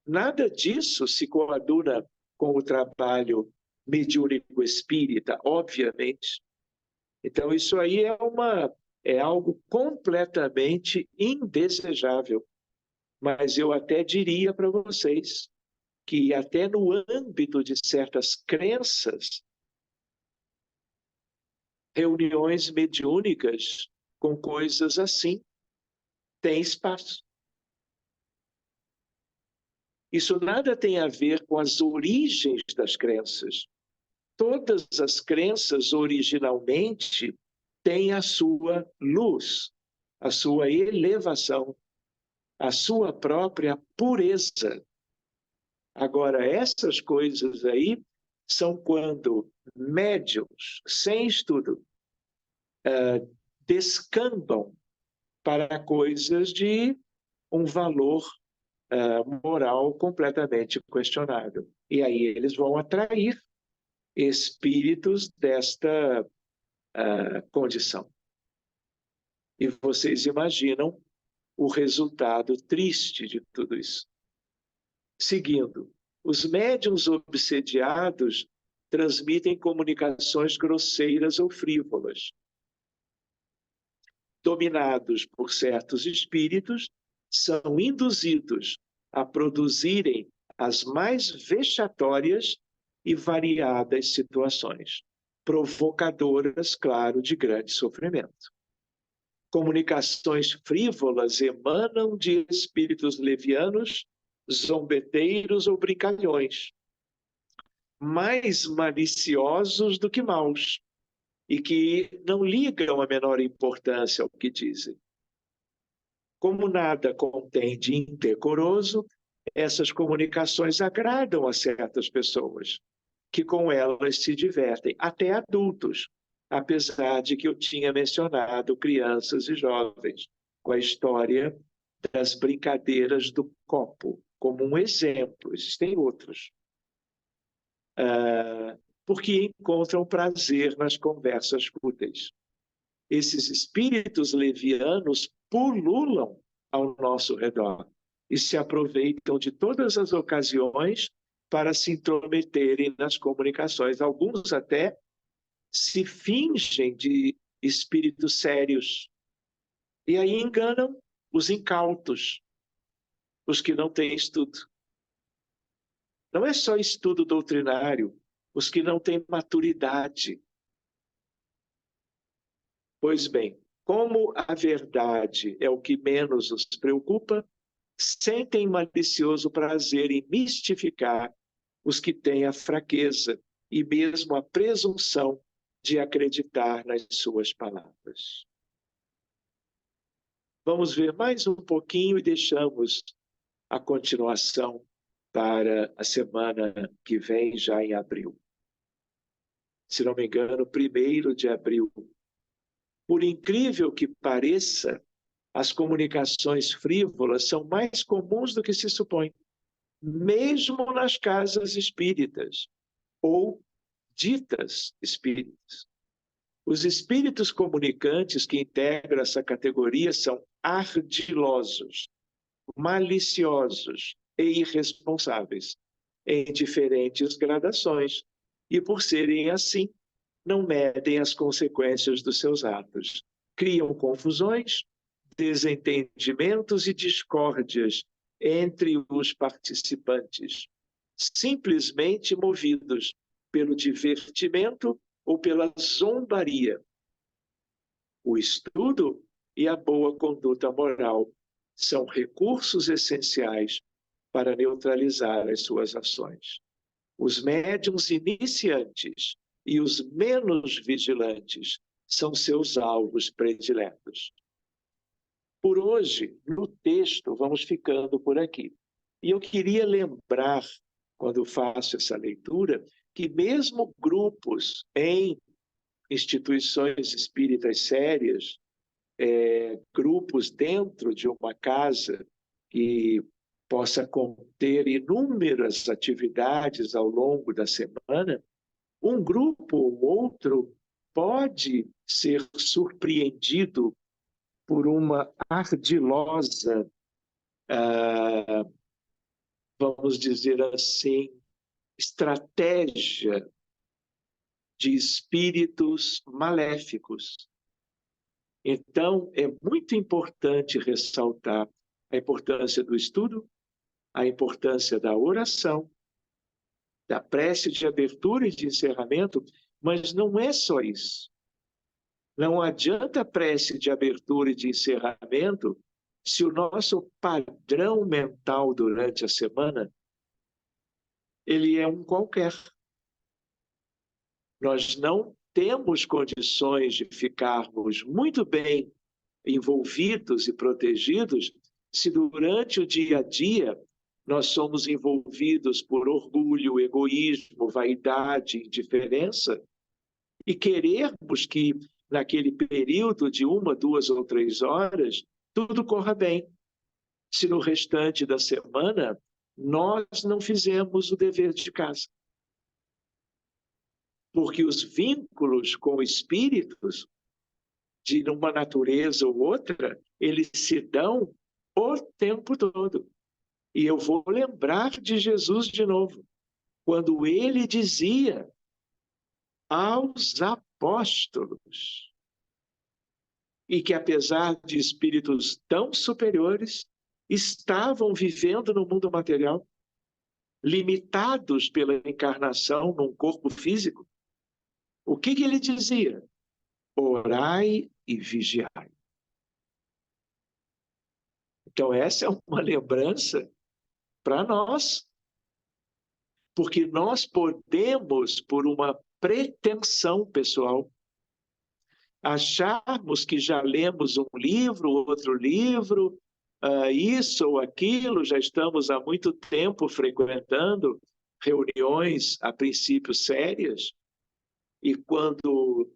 Nada disso se coaduna com o trabalho mediúnico espírita, obviamente. Então, isso aí é algo completamente indesejável. Mas eu até diria para vocês que até no âmbito de certas crenças, reuniões mediúnicas com coisas assim têm espaço. Isso nada tem a ver com as origens das crenças. Todas as crenças originalmente têm a sua luz, a sua elevação, a sua própria pureza. Agora, essas coisas aí são quando médiuns, sem estudo, descambam para coisas de um valor moral completamente questionável. E aí eles vão atrair espíritos desta condição. E vocês imaginam o resultado triste de tudo isso. Seguindo, os médiuns obsediados transmitem comunicações grosseiras ou frívolas. Dominados por certos espíritos, são induzidos a produzirem as mais vexatórias e variadas situações, provocadoras, claro, de grande sofrimento. Comunicações frívolas emanam de espíritos levianos, zombeteiros ou brincalhões, mais maliciosos do que maus, e que não ligam a menor importância ao que dizem. Como nada contém de indecoroso, essas comunicações agradam a certas pessoas, que com elas se divertem, até adultos, apesar de que eu tinha mencionado crianças e jovens, com a história das brincadeiras do copo, como um exemplo. Existem outros. Porque encontram prazer nas conversas fúteis. Esses espíritos levianos pululam ao nosso redor e se aproveitam de todas as ocasiões para se intrometerem nas comunicações. Alguns até se fingem de espíritos sérios e aí enganam os incautos, os que não têm estudo. Não é só estudo doutrinário, os que não têm maturidade. Pois bem, como a verdade é o que menos os preocupa, sentem malicioso prazer em mistificar os que têm a fraqueza e mesmo a presunção de acreditar nas suas palavras. Vamos ver mais um pouquinho e deixamos a continuação para a semana que vem, já em abril. Se não me engano, 1º de abril. Por incrível que pareça, as comunicações frívolas são mais comuns do que se supõe, mesmo nas casas espíritas, ou ditas espíritas. Os espíritos comunicantes que integram essa categoria são ardilosos, maliciosos e irresponsáveis, em diferentes gradações, e por serem assim, não medem as consequências dos seus atos. Criam confusões, desentendimentos e discórdias entre os participantes, simplesmente movidos pelo divertimento ou pela zombaria. O estudo e a boa conduta moral são recursos essenciais para neutralizar as suas ações. Os médiuns iniciantes e os menos vigilantes são seus alvos prediletos. Por hoje, no texto, vamos ficando por aqui. E eu queria lembrar, quando faço essa leitura, que mesmo grupos em instituições espíritas sérias, grupos dentro de uma casa que possa conter inúmeras atividades ao longo da semana, um grupo ou outro pode ser surpreendido por uma ardilosa, vamos dizer assim, estratégia de espíritos maléficos. Então, é muito importante ressaltar a importância do estudo, a importância da oração, da prece de abertura e de encerramento, mas não é só isso. Não adianta a prece de abertura e de encerramento se o nosso padrão mental durante a semana ele é um qualquer. Nós não temos condições de ficarmos muito bem envolvidos e protegidos se durante o dia a dia nós somos envolvidos por orgulho, egoísmo, vaidade, indiferença, e queremos que naquele período de 1, 2 ou 3 horas tudo corra bem. Se no restante da semana nós não fizemos o dever de casa. Porque os vínculos com espíritos, de uma natureza ou outra, eles se dão o tempo todo. E eu vou lembrar de Jesus de novo, quando ele dizia aos apóstolos, e que apesar de espíritos tão superiores, estavam vivendo no mundo material, limitados pela encarnação num corpo físico. O que ele dizia? Orai e vigiai. Então, essa é uma lembrança para nós, porque nós podemos, por uma pretensão pessoal, acharmos que já lemos um livro, outro livro, isso ou aquilo, já estamos há muito tempo frequentando reuniões, a princípio sérias, e quando,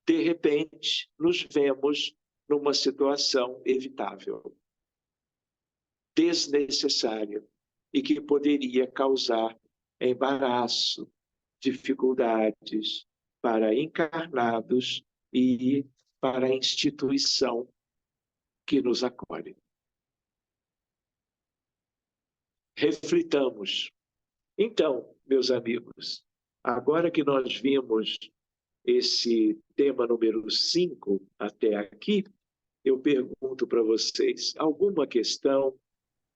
de repente, nos vemos numa situação evitável, desnecessária, e que poderia causar embaraço, dificuldades para encarnados e para a instituição que nos acolhe. Reflitamos. Então, meus amigos, agora que nós vimos esse tema número 5 até aqui, eu pergunto para vocês, alguma questão,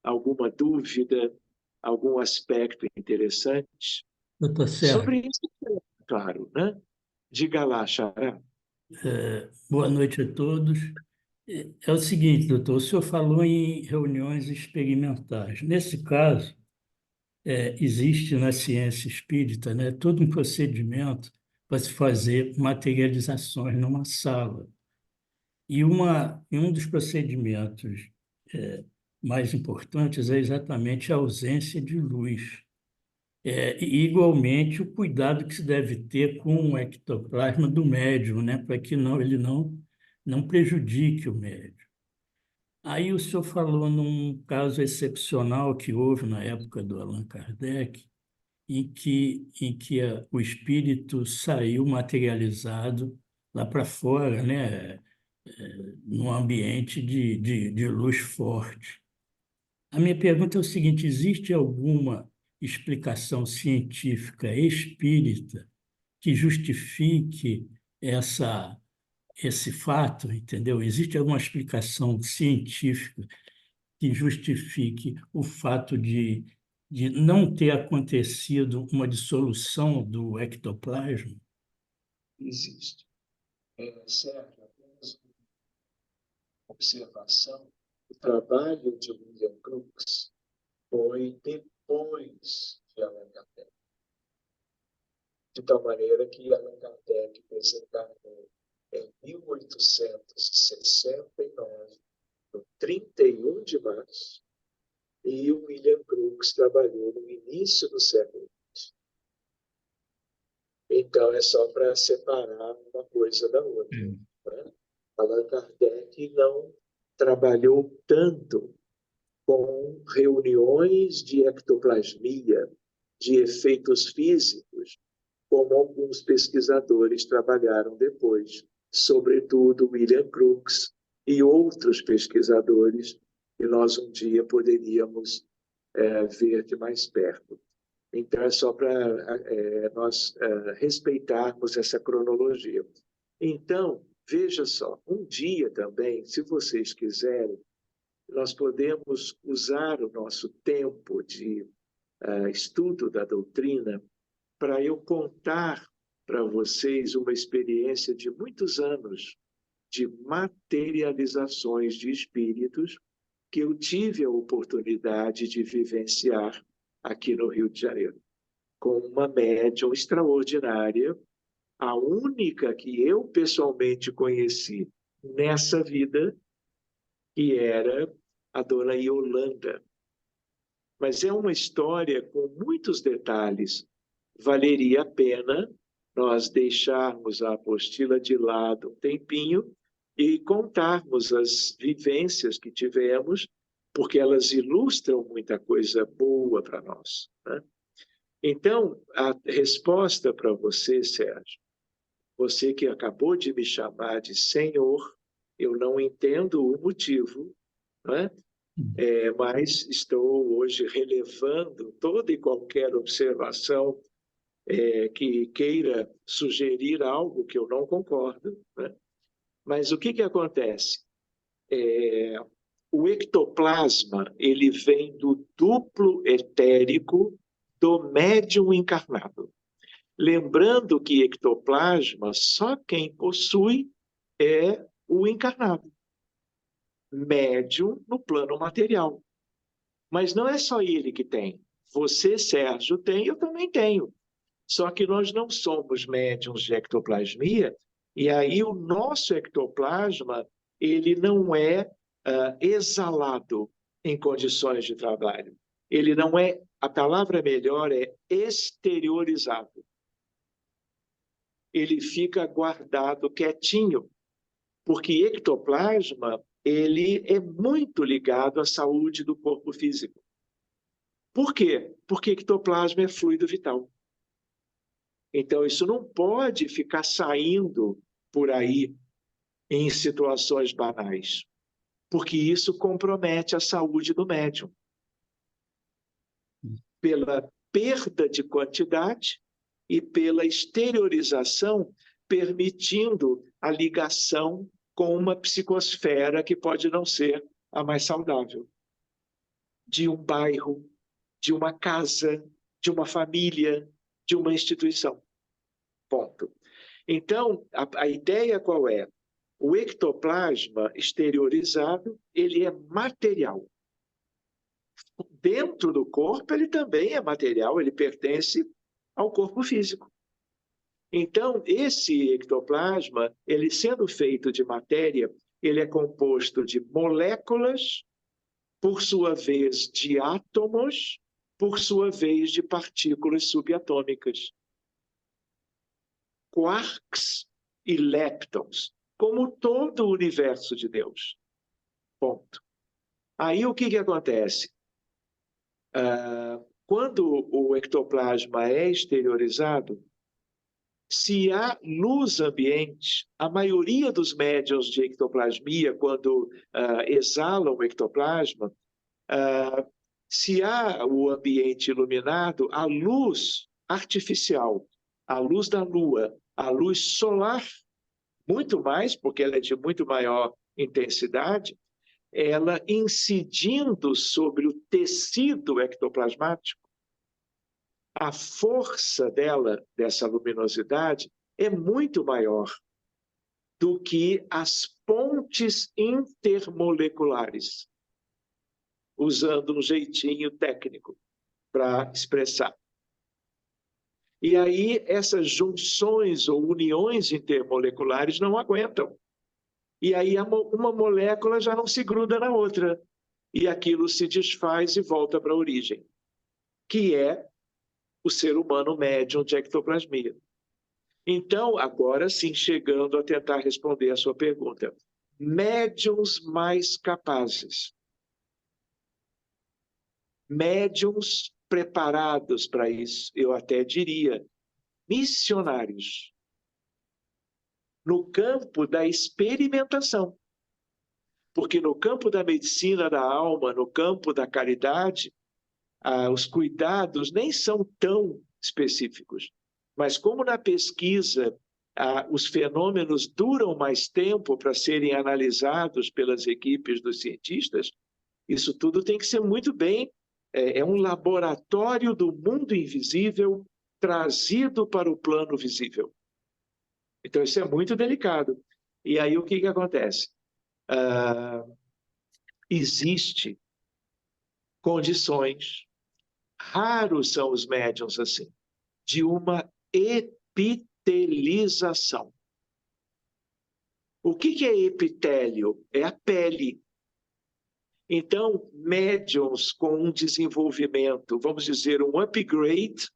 alguma dúvida, algum aspecto interessante? Doutor Sérgio, Sobre isso, claro, né? Diga lá, Xará. boa noite a todos. É o seguinte, doutor, o senhor falou em reuniões experimentais. Nesse caso, existe na ciência espírita, né, todo um procedimento para se fazer materializações numa sala. E um dos procedimentos mais importantes é exatamente a ausência de luz. E, igualmente, o cuidado que se deve ter com o ectoplasma do médium, né, para que ele não prejudique o médium. Aí o senhor falou num caso excepcional que houve na época do Allan Kardec, o espírito saiu materializado lá para fora, né? Num ambiente de luz forte. A minha pergunta é o seguinte: existe alguma explicação científica espírita que justifique esse fato, entendeu? Existe alguma explicação científica que justifique o fato de não ter acontecido uma dissolução do ectoplasma? Existe. Sérgio, apenas uma observação. O trabalho de William Crookes foi depois de Allan Kardec. De tal maneira que Allan Kardec desencarnou em 1869, no 31 de março, e o William Crookes trabalhou no início do século XX. Então, é só para separar uma coisa da outra. Né? Allan Kardec não trabalhou tanto com reuniões de ectoplasmia, de efeitos físicos, como alguns pesquisadores trabalharam depois, sobretudo William Crookes e outros pesquisadores que nós um dia poderíamos ver de mais perto. Então, é só para nós respeitarmos essa cronologia. Então, veja só, um dia também, se vocês quiserem, nós podemos usar o nosso tempo de estudo da doutrina para eu contar para vocês uma experiência de muitos anos de materializações de espíritos que eu tive a oportunidade de vivenciar aqui no Rio de Janeiro, com uma médium extraordinária, a única que eu pessoalmente conheci nessa vida, que era a dona Yolanda. Mas é uma história com muitos detalhes. Valeria a pena nós deixarmos a apostila de lado um tempinho e contarmos as vivências que tivemos, porque elas ilustram muita coisa boa para nós. Né? Então, a resposta para você, Sérgio, você que acabou de me chamar de senhor, eu não entendo o motivo, né? Mas estou hoje relevando toda e qualquer observação que queira sugerir algo que eu não concordo. Né? Mas o que acontece? O ectoplasma ele vem do duplo etérico do médium encarnado. Lembrando que ectoplasma só quem possui é o encarnado, médium no plano material. Mas não é só ele que tem. Você, Sérgio, tem, eu também tenho. Só que nós não somos médiums de ectoplasmia, e aí o nosso ectoplasma ele não é exalado em condições de trabalho. Ele não é, a palavra melhor é exteriorizado. Ele fica guardado quietinho, porque ectoplasma ele é muito ligado à saúde do corpo físico. Por quê? Porque ectoplasma é fluido vital. Então, isso não pode ficar saindo por aí em situações banais, porque isso compromete a saúde do médium. Pela perda de quantidade e pela exteriorização, permitindo a ligação com uma psicosfera que pode não ser a mais saudável. De um bairro, de uma casa, de uma família, de uma instituição. Ponto. Então, a ideia qual é? O ectoplasma exteriorizado, ele é material. Dentro do corpo, ele também é material, ele pertence ao corpo físico. Então, esse ectoplasma, ele sendo feito de matéria, ele é composto de moléculas, por sua vez de átomos, por sua vez de partículas subatômicas. Quarks e leptons, como todo o universo de Deus. Ponto. Aí o que acontece? quando o ectoplasma é exteriorizado, se há luz ambiente, a maioria dos médiuns de ectoplasmia, quando exalam o ectoplasma, se há o ambiente iluminado, a luz artificial, a luz da lua, a luz solar, muito mais, porque ela é de muito maior intensidade, ela incidindo sobre o tecido ectoplasmático, a força dela, dessa luminosidade, é muito maior do que as pontes intermoleculares, usando um jeitinho técnico para expressar. E aí essas junções ou uniões intermoleculares não aguentam. E aí uma molécula já não se gruda na outra. E aquilo se desfaz e volta para a origem, que é o ser humano médium de ectoplasmia. Então, agora sim, chegando a tentar responder a sua pergunta. Médiuns mais capazes. Médiuns preparados para isso, eu até diria, missionários. No campo da experimentação. Porque no campo da medicina da alma, no campo da caridade, os cuidados nem são tão específicos. Mas como na pesquisa os fenômenos duram mais tempo para serem analisados pelas equipes dos cientistas, isso tudo tem que ser muito bem. É um laboratório do mundo invisível trazido para o plano visível. Então, isso é muito delicado. E aí, o que acontece? Existe condições, raros são os médiuns assim, de uma epitelização. O que é epitélio? É a pele. Então, médiuns com um desenvolvimento, vamos dizer, um upgrade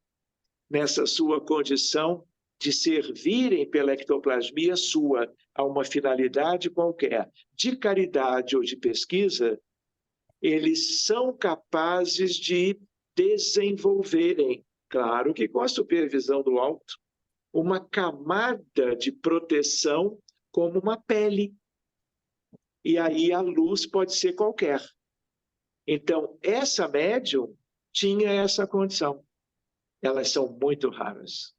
nessa sua condição de servirem pela ectoplasmia sua a uma finalidade qualquer, de caridade ou de pesquisa, eles são capazes de desenvolverem, claro que com a supervisão do alto, uma camada de proteção como uma pele. E aí a luz pode ser qualquer. Então, essa médium tinha essa condição. Elas são muito raras.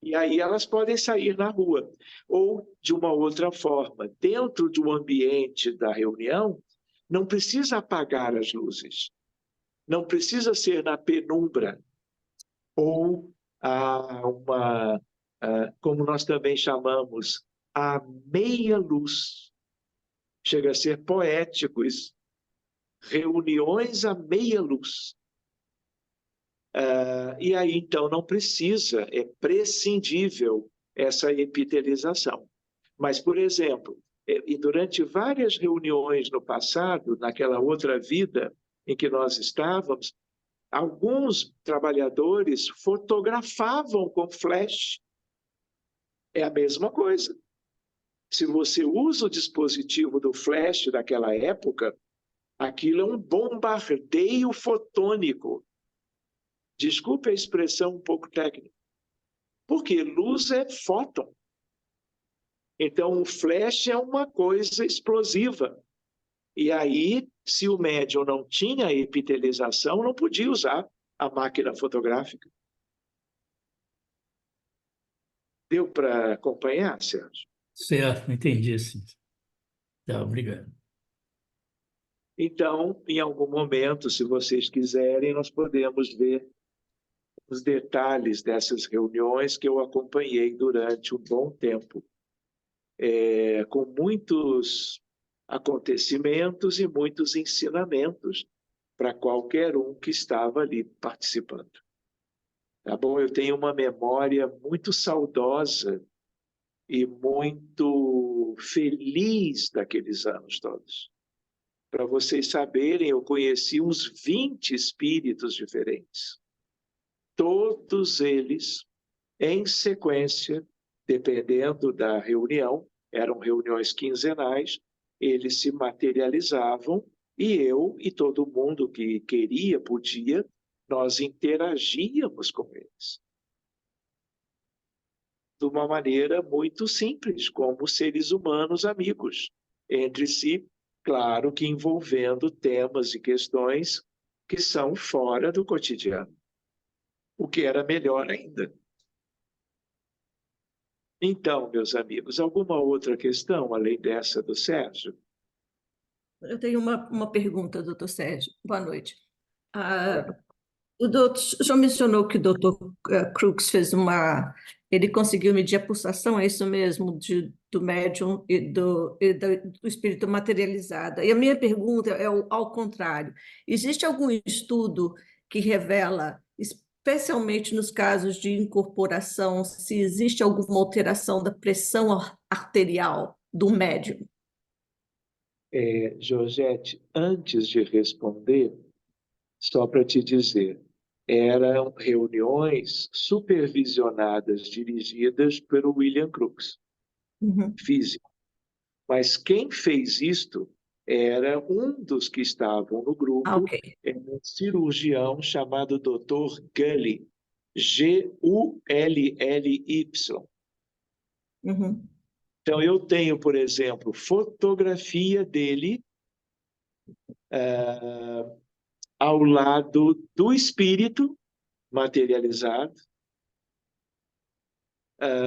E aí elas podem sair na rua. Ou, de uma outra forma, dentro do ambiente da reunião, não precisa apagar as luzes. Não precisa ser na penumbra. Ou como nós também chamamos, a meia-luz. Chega a ser poético isso. Reuniões à meia-luz. E aí, então, não precisa, é prescindível essa epitelização. Mas, por exemplo, e durante várias reuniões no passado, naquela outra vida em que nós estávamos, alguns trabalhadores fotografavam com flash. É a mesma coisa. Se você usa o dispositivo do flash daquela época, aquilo é um bombardeio fotônico. Desculpe a expressão um pouco técnica. Porque luz é fóton. Então, o flash é uma coisa explosiva. E aí, se o médium não tinha epitelização, não podia usar a máquina fotográfica. Deu para acompanhar, Sérgio? Certo, entendi, sim. Tá, obrigado. Então, em algum momento, se vocês quiserem, nós podemos ver os detalhes dessas reuniões que eu acompanhei durante um bom tempo, com muitos acontecimentos e muitos ensinamentos para qualquer um que estava ali participando. Tá bom? Eu tenho uma memória muito saudosa e muito feliz daqueles anos todos. Para vocês saberem, eu conheci uns 20 espíritos diferentes. Todos eles, em sequência, dependendo da reunião, eram reuniões quinzenais, eles se materializavam e eu e todo mundo que queria, podia, nós interagíamos com eles de uma maneira muito simples, como seres humanos amigos entre si, claro que envolvendo temas e questões que são fora do cotidiano, o que era melhor ainda. Então, meus amigos, alguma outra questão além dessa do Sérgio? Eu tenho uma pergunta, doutor Sérgio. Boa noite. O senhor mencionou que o doutor Crookes ele conseguiu medir a pulsação, é isso mesmo, do médium do espírito materializado. E a minha pergunta é ao contrário. Existe algum estudo que revela, especialmente nos casos de incorporação, se existe alguma alteração da pressão arterial do médium? Georgette, antes de responder, só para te dizer, eram reuniões supervisionadas, dirigidas pelo William Crookes, físico. Mas quem fez isto era um dos que estavam no grupo, era um cirurgião chamado Dr. Gully, Gully. Então, eu tenho, por exemplo, fotografia dele ao lado do espírito materializado,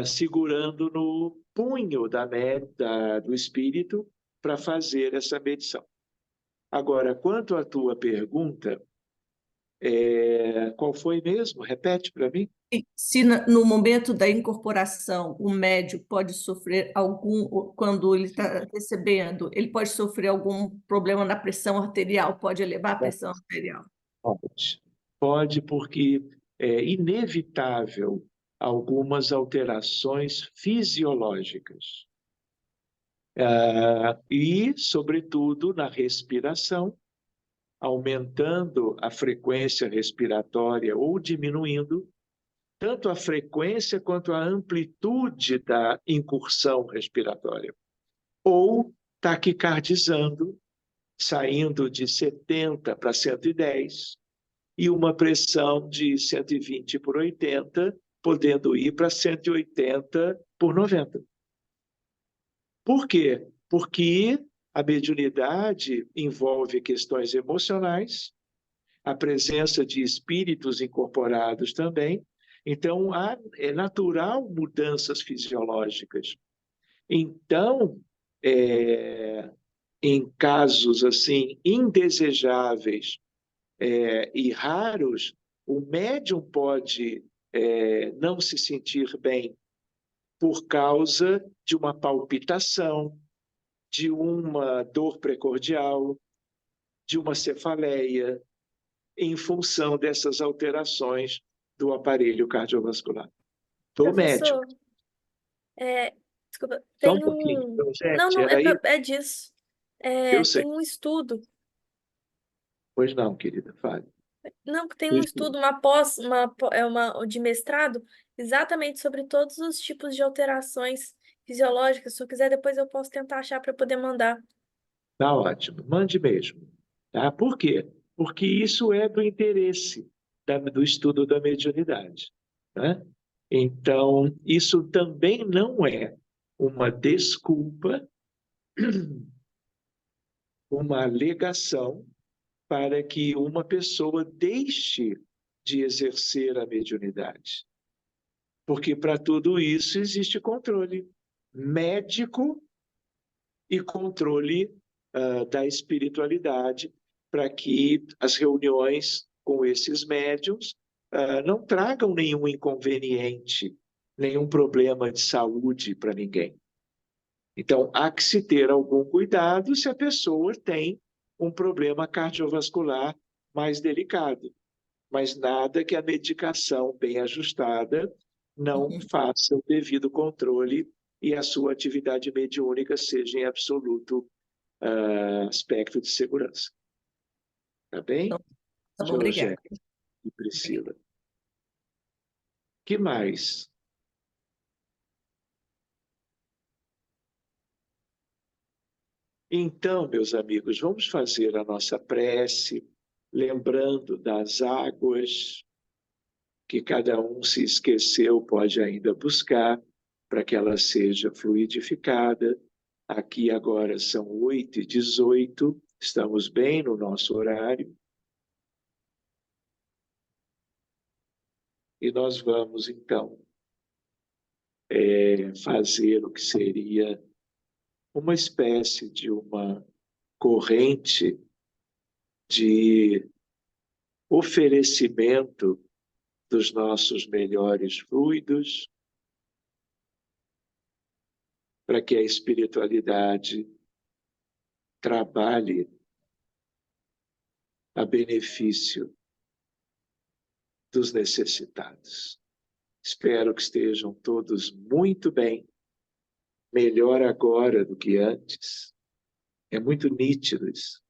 segurando no punho do espírito para fazer essa medição. Agora, quanto à tua pergunta, qual foi mesmo? Repete para mim. Se no momento da incorporação o médium pode sofrer quando ele está recebendo, ele pode sofrer algum problema na pressão arterial, pode elevar a pressão arterial? Pode, porque é inevitável algumas alterações fisiológicas. E, sobretudo, na respiração, aumentando a frequência respiratória ou diminuindo, tanto a frequência quanto a amplitude da incursão respiratória. Ou taquicardizando, saindo de 70 para 110, e uma pressão de 120 por 80, podendo ir para 180 por 90. Por quê? Porque a mediunidade envolve questões emocionais, a presença de espíritos incorporados também. Então, é natural mudanças fisiológicas. Então, em casos assim indesejáveis e raros, o médium pode não se sentir bem por causa de uma palpitação, de uma dor precordial, de uma cefaleia, em função dessas alterações do aparelho cardiovascular. Do médico. Professor, desculpa, Só tem um pouquinho. Não, não, Era é disso. Eu sei. Tem um estudo. Pois não, querida, fale. Não, tem um estudo, de mestrado, exatamente sobre todos os tipos de alterações fisiológicas. Se eu quiser, depois eu posso tentar achar para poder mandar. Tá ótimo, mande mesmo. Tá? Por quê? Porque isso é do interesse do estudo da mediunidade. Né? Então, isso também não é uma desculpa, uma alegação para que uma pessoa deixe de exercer a mediunidade. Porque para tudo isso existe controle médico e controle da espiritualidade, para que as reuniões com esses médiuns não tragam nenhum inconveniente, nenhum problema de saúde para ninguém. Então, há que se ter algum cuidado se a pessoa tem um problema cardiovascular mais delicado, mas nada que a medicação bem ajustada não faça o devido controle e a sua atividade mediúnica seja em absoluto aspecto de segurança. Tá bem? Tá bom, obrigada. E Priscila. Que mais? Então, meus amigos, vamos fazer a nossa prece lembrando das águas que cada um se esqueceu, pode ainda buscar, para que ela seja fluidificada. Aqui agora são 8h18, estamos bem no nosso horário. E nós vamos, então, fazer o que seria uma espécie de uma corrente de oferecimento dos nossos melhores fluidos, para que a espiritualidade trabalhe a benefício dos necessitados. Espero que estejam todos muito bem, melhor agora do que antes. É muito nítido isso,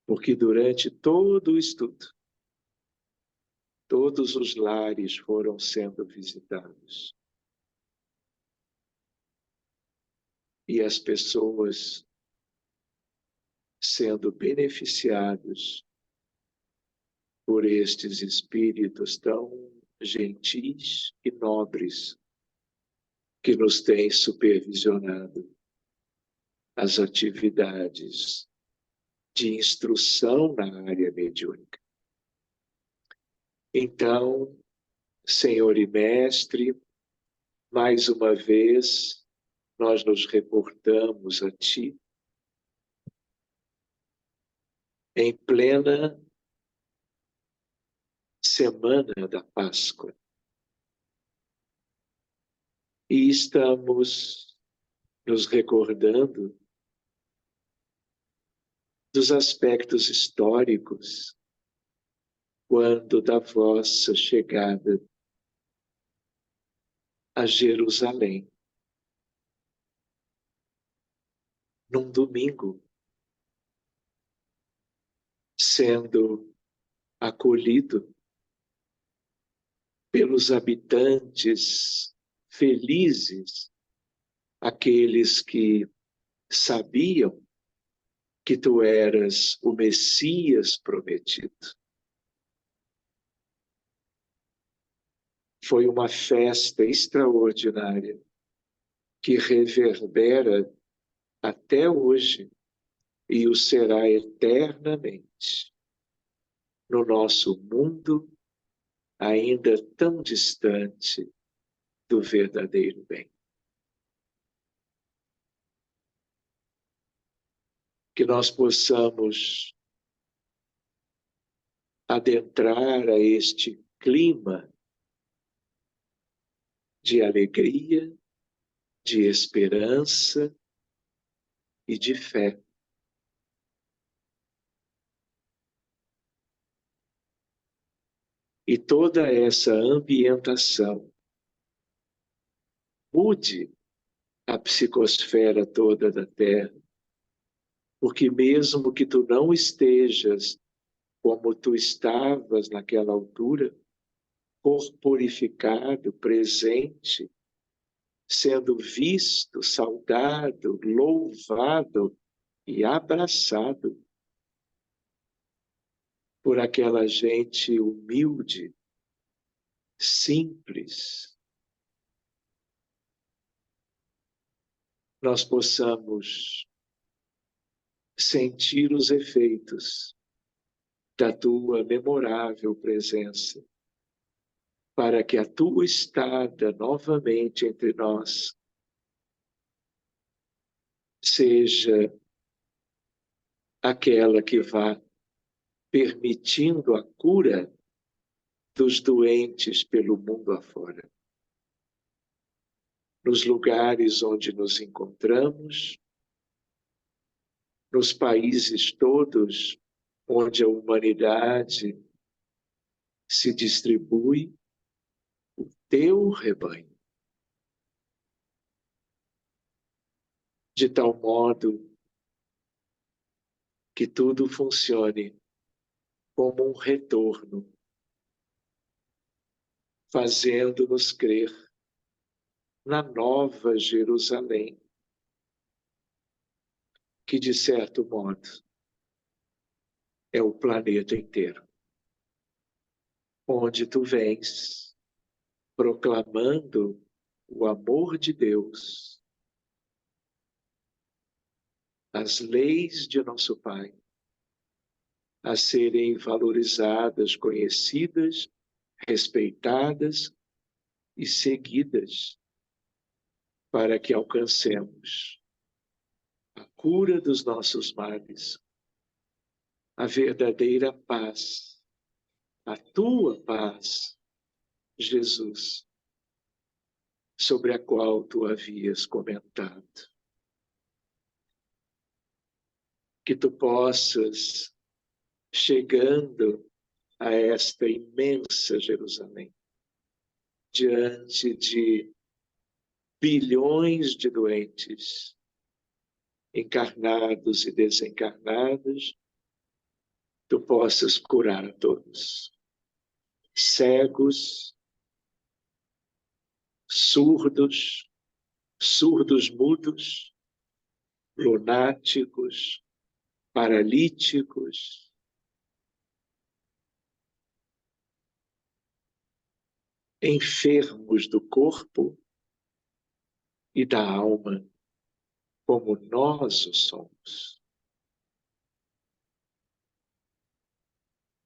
porque durante todo o estudo, todos os lares foram sendo visitados. E as pessoas sendo beneficiadas por estes espíritos tão gentis e nobres que nos têm supervisionado as atividades de instrução na área mediúnica. Então, Senhor e Mestre, mais uma vez nós nos reportamos a Ti em plena semana da Páscoa. E estamos nos recordando dos aspectos históricos quando da vossa chegada a Jerusalém, num domingo, sendo acolhido pelos habitantes felizes, aqueles que sabiam que tu eras o Messias prometido. Foi uma festa extraordinária que reverbera até hoje e o será eternamente no nosso mundo ainda tão distante do verdadeiro bem. Que nós possamos adentrar a este clima de alegria, de esperança e de fé. E toda essa ambientação mude a psicosfera toda da Terra, porque mesmo que tu não estejas como tu estavas naquela altura, corporificado, presente, sendo visto, saudado, louvado e abraçado por aquela gente humilde, simples, nós possamos sentir os efeitos da tua memorável presença, para que a tua estada novamente entre nós seja aquela que vá permitindo a cura dos doentes pelo mundo afora. Nos lugares onde nos encontramos, nos países todos onde a humanidade se distribui, o teu rebanho. De tal modo que tudo funcione como um retorno, fazendo-nos crer na nova Jerusalém, que, de certo modo, é o planeta inteiro, onde tu vens proclamando o amor de Deus, as leis de nosso Pai, a serem valorizadas, conhecidas, respeitadas e seguidas, para que alcancemos a cura dos nossos males, a verdadeira paz, a tua paz, Jesus, sobre a qual tu havias comentado. Que tu possas, chegando a esta imensa Jerusalém, diante de bilhões de doentes, encarnados e desencarnados, tu possas curar a todos. Cegos, surdos, surdos mudos, lunáticos, paralíticos, enfermos do corpo e da alma, como nós o somos.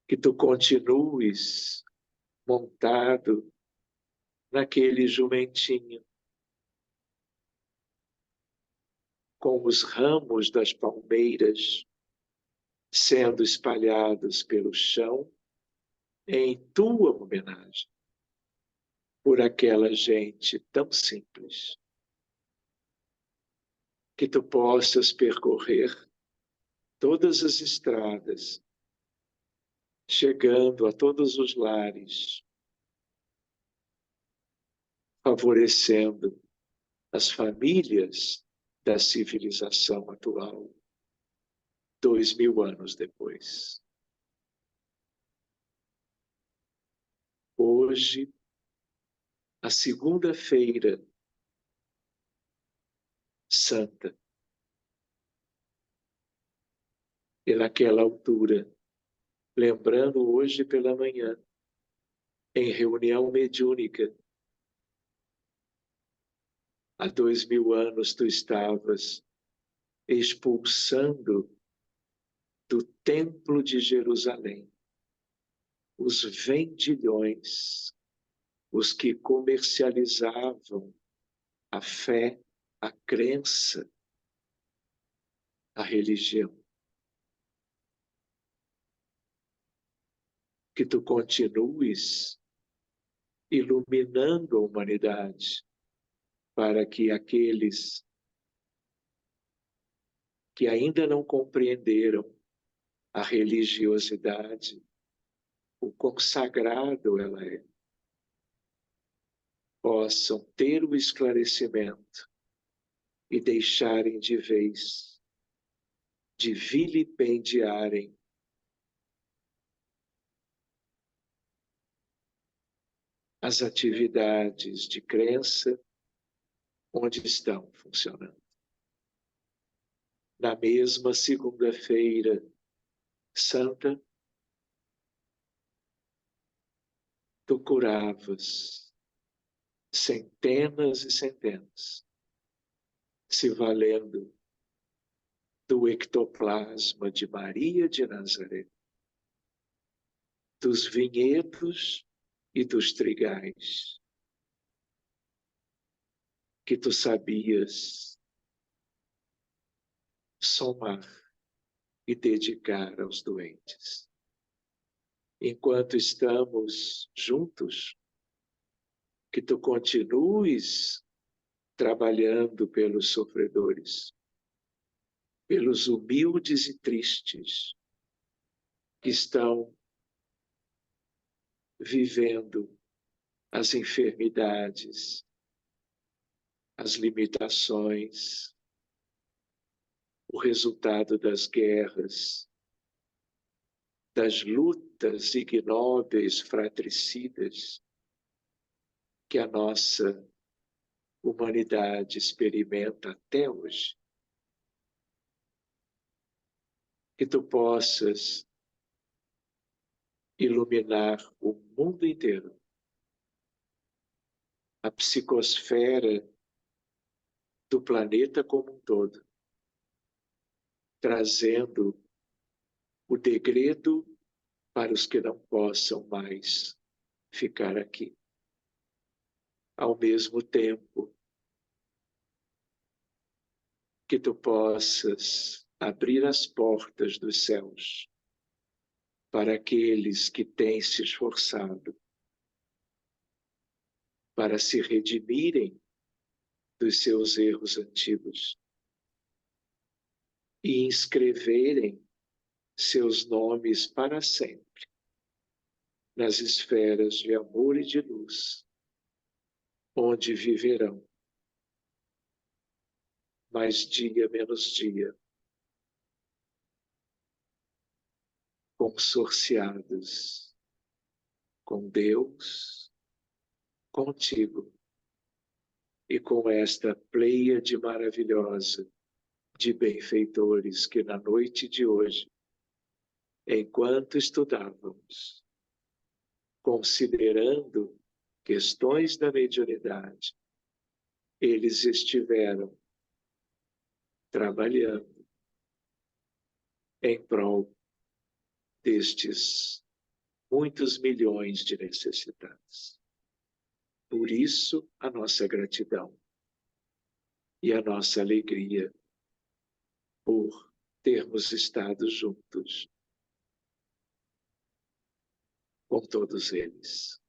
Que tu continues montado naquele jumentinho, com os ramos das palmeiras sendo espalhados pelo chão em tua homenagem, por aquela gente tão simples. Que tu possas percorrer todas as estradas, chegando a todos os lares, favorecendo as famílias da civilização atual, 2000 anos depois. Hoje, a segunda-feira santa, e naquela altura, lembrando hoje pela manhã, em reunião mediúnica, há 2000 anos tu estavas expulsando do Templo de Jerusalém os vendilhões, os que comercializavam a fé, a crença, a religião. Que tu continues iluminando a humanidade, para que aqueles que ainda não compreenderam a religiosidade, o quão sagrado ela é, possam ter o esclarecimento e deixarem de vez de vilipendiarem as atividades de crença onde estão funcionando. Na mesma segunda-feira santa, tu curavas centenas e centenas, se valendo do ectoplasma de Maria de Nazaré, dos vinhedos e dos trigais, que tu sabias somar e dedicar aos doentes. Enquanto estamos juntos, que tu continues trabalhando pelos sofredores, pelos humildes e tristes que estão vivendo as enfermidades, as limitações, o resultado das guerras, das lutas ignóbeis, fratricidas que a nossa humanidade experimenta até hoje. Que tu possas iluminar o mundo inteiro, a psicosfera do planeta como um todo, trazendo o degredo para os que não possam mais ficar aqui. Ao mesmo tempo que tu possas abrir as portas dos céus para aqueles que têm se esforçado para se redimirem dos seus erros antigos e inscreverem seus nomes para sempre nas esferas de amor e de luz, onde viverão mais dia menos dia, consorciados com Deus, contigo e com esta pleiade maravilhosa de benfeitores que na noite de hoje, enquanto estudávamos, considerando questões da mediunidade, eles estiveram trabalhando em prol destes muitos milhões de necessitados. Por isso, a nossa gratidão e a nossa alegria por termos estado juntos com todos eles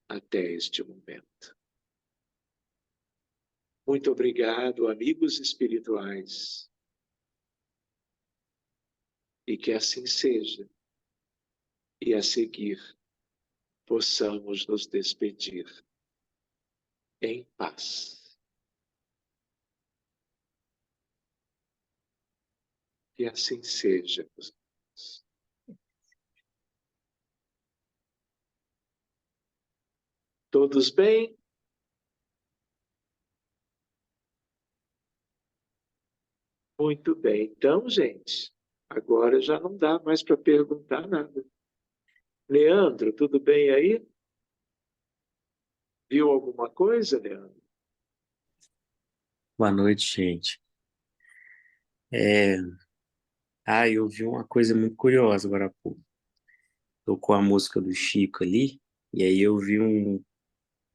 até este momento. Muito obrigado, amigos espirituais, e que assim seja. E a seguir, possamos nos despedir em paz. Que assim seja. Todos bem? Muito bem. Então, gente, agora já não dá mais para perguntar nada. Leandro, tudo bem aí? Viu alguma coisa, Leandro? Boa noite, gente. Eu vi uma coisa muito curiosa agora há pouco. Tocou a música do Chico ali, e aí eu vi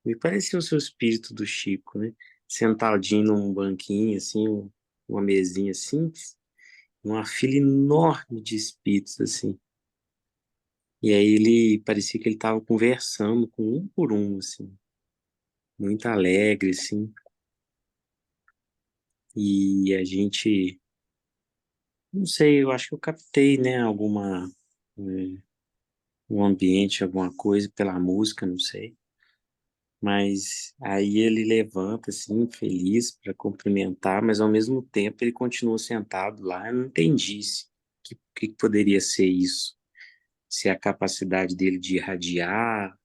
me parecia o seu espírito do Chico, né? Sentadinho num banquinho, assim, uma mesinha simples, uma fila enorme de espíritos, assim. E aí ele parecia que ele estava conversando com um por um, assim, muito alegre, assim. E a gente, não sei, eu acho que eu captei, né, eh, um ambiente, alguma coisa pela música, não sei. Mas aí ele levanta, assim, feliz para cumprimentar, mas ao mesmo tempo ele continua sentado lá. Eu não entendi que poderia ser isso. Se é a capacidade dele de irradiar,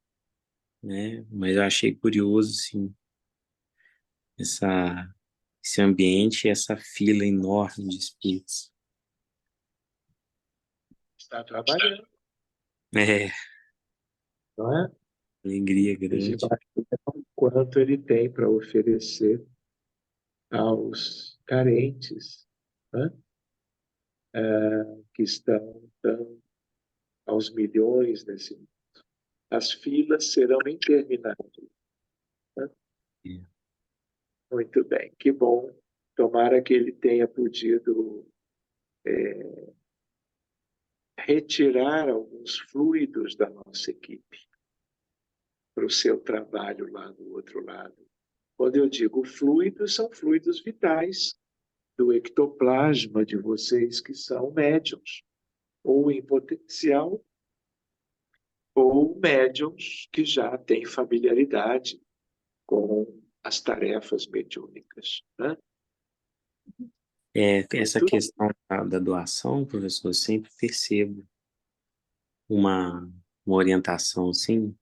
né? Mas eu achei curioso, assim, essa, esse ambiente e essa fila enorme de espíritos. Está trabalhando, É, não é? alegria A gente grande. vai ver o quanto ele tem para oferecer aos carentes, né? Que estão aos milhões nesse mundo. As filas serão intermináveis, né? É. Muito bem, que bom. Tomara que ele tenha podido retirar alguns fluidos da nossa equipe para o seu trabalho lá do outro lado. Quando eu digo fluidos, são fluidos vitais do ectoplasma de vocês que são médiums, ou em potencial, ou médiums que já têm familiaridade com as tarefas mediúnicas, né? Essa Muito questão da doação, professor, eu sempre percebo uma, uma orientação, assim,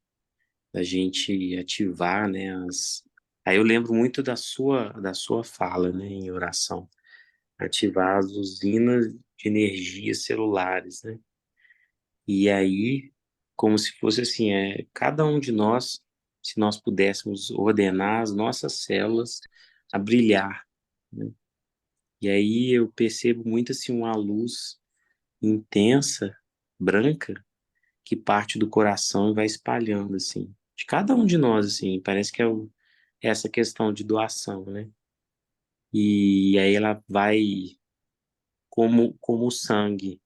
da gente ativar, né, Aí eu lembro muito da sua fala, né, em oração, ativar as usinas de energia celulares, né? E aí como se fosse assim, cada um de nós, se nós pudéssemos ordenar as nossas células a brilhar, né? E aí eu percebo muito assim uma luz intensa, branca, que parte do coração e vai espalhando assim, de cada um de nós assim, parece que é essa questão de doação, né? E aí ela vai como o sangue,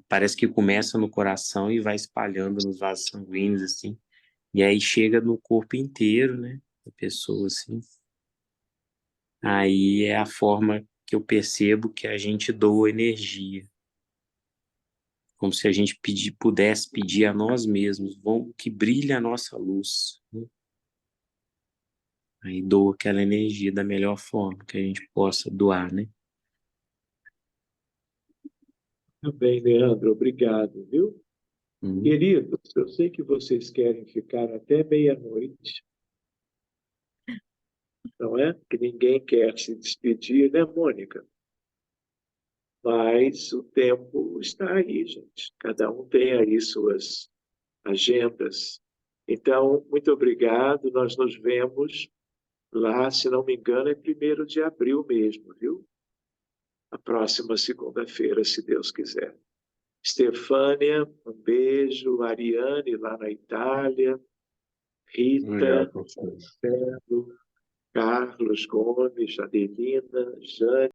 parece que começa no coração e vai espalhando nos vasos sanguíneos assim. E aí chega no corpo inteiro, né, da pessoa, assim. Aí é a forma que eu percebo que a gente doa energia. Como se a gente pudesse pedir a nós mesmos, que brilhe a nossa luz, né? Aí doa aquela energia da melhor forma que a gente possa doar, né? Muito bem, Leandro, obrigado, viu? Hum. Queridos, eu sei que vocês querem ficar até meia-noite, não é? Que ninguém quer se despedir, né, Mônica? Mas o tempo está aí, gente. Cada um tem aí suas agendas. Então, muito obrigado. Nós nos vemos lá, se não me engano, é 1º de abril mesmo, viu? A próxima segunda-feira, se Deus quiser. Estefânia, um beijo. Ariane, lá na Itália. Rita, Obrigado, professor. Marcelo, Carlos Gomes, Adelina, Jane.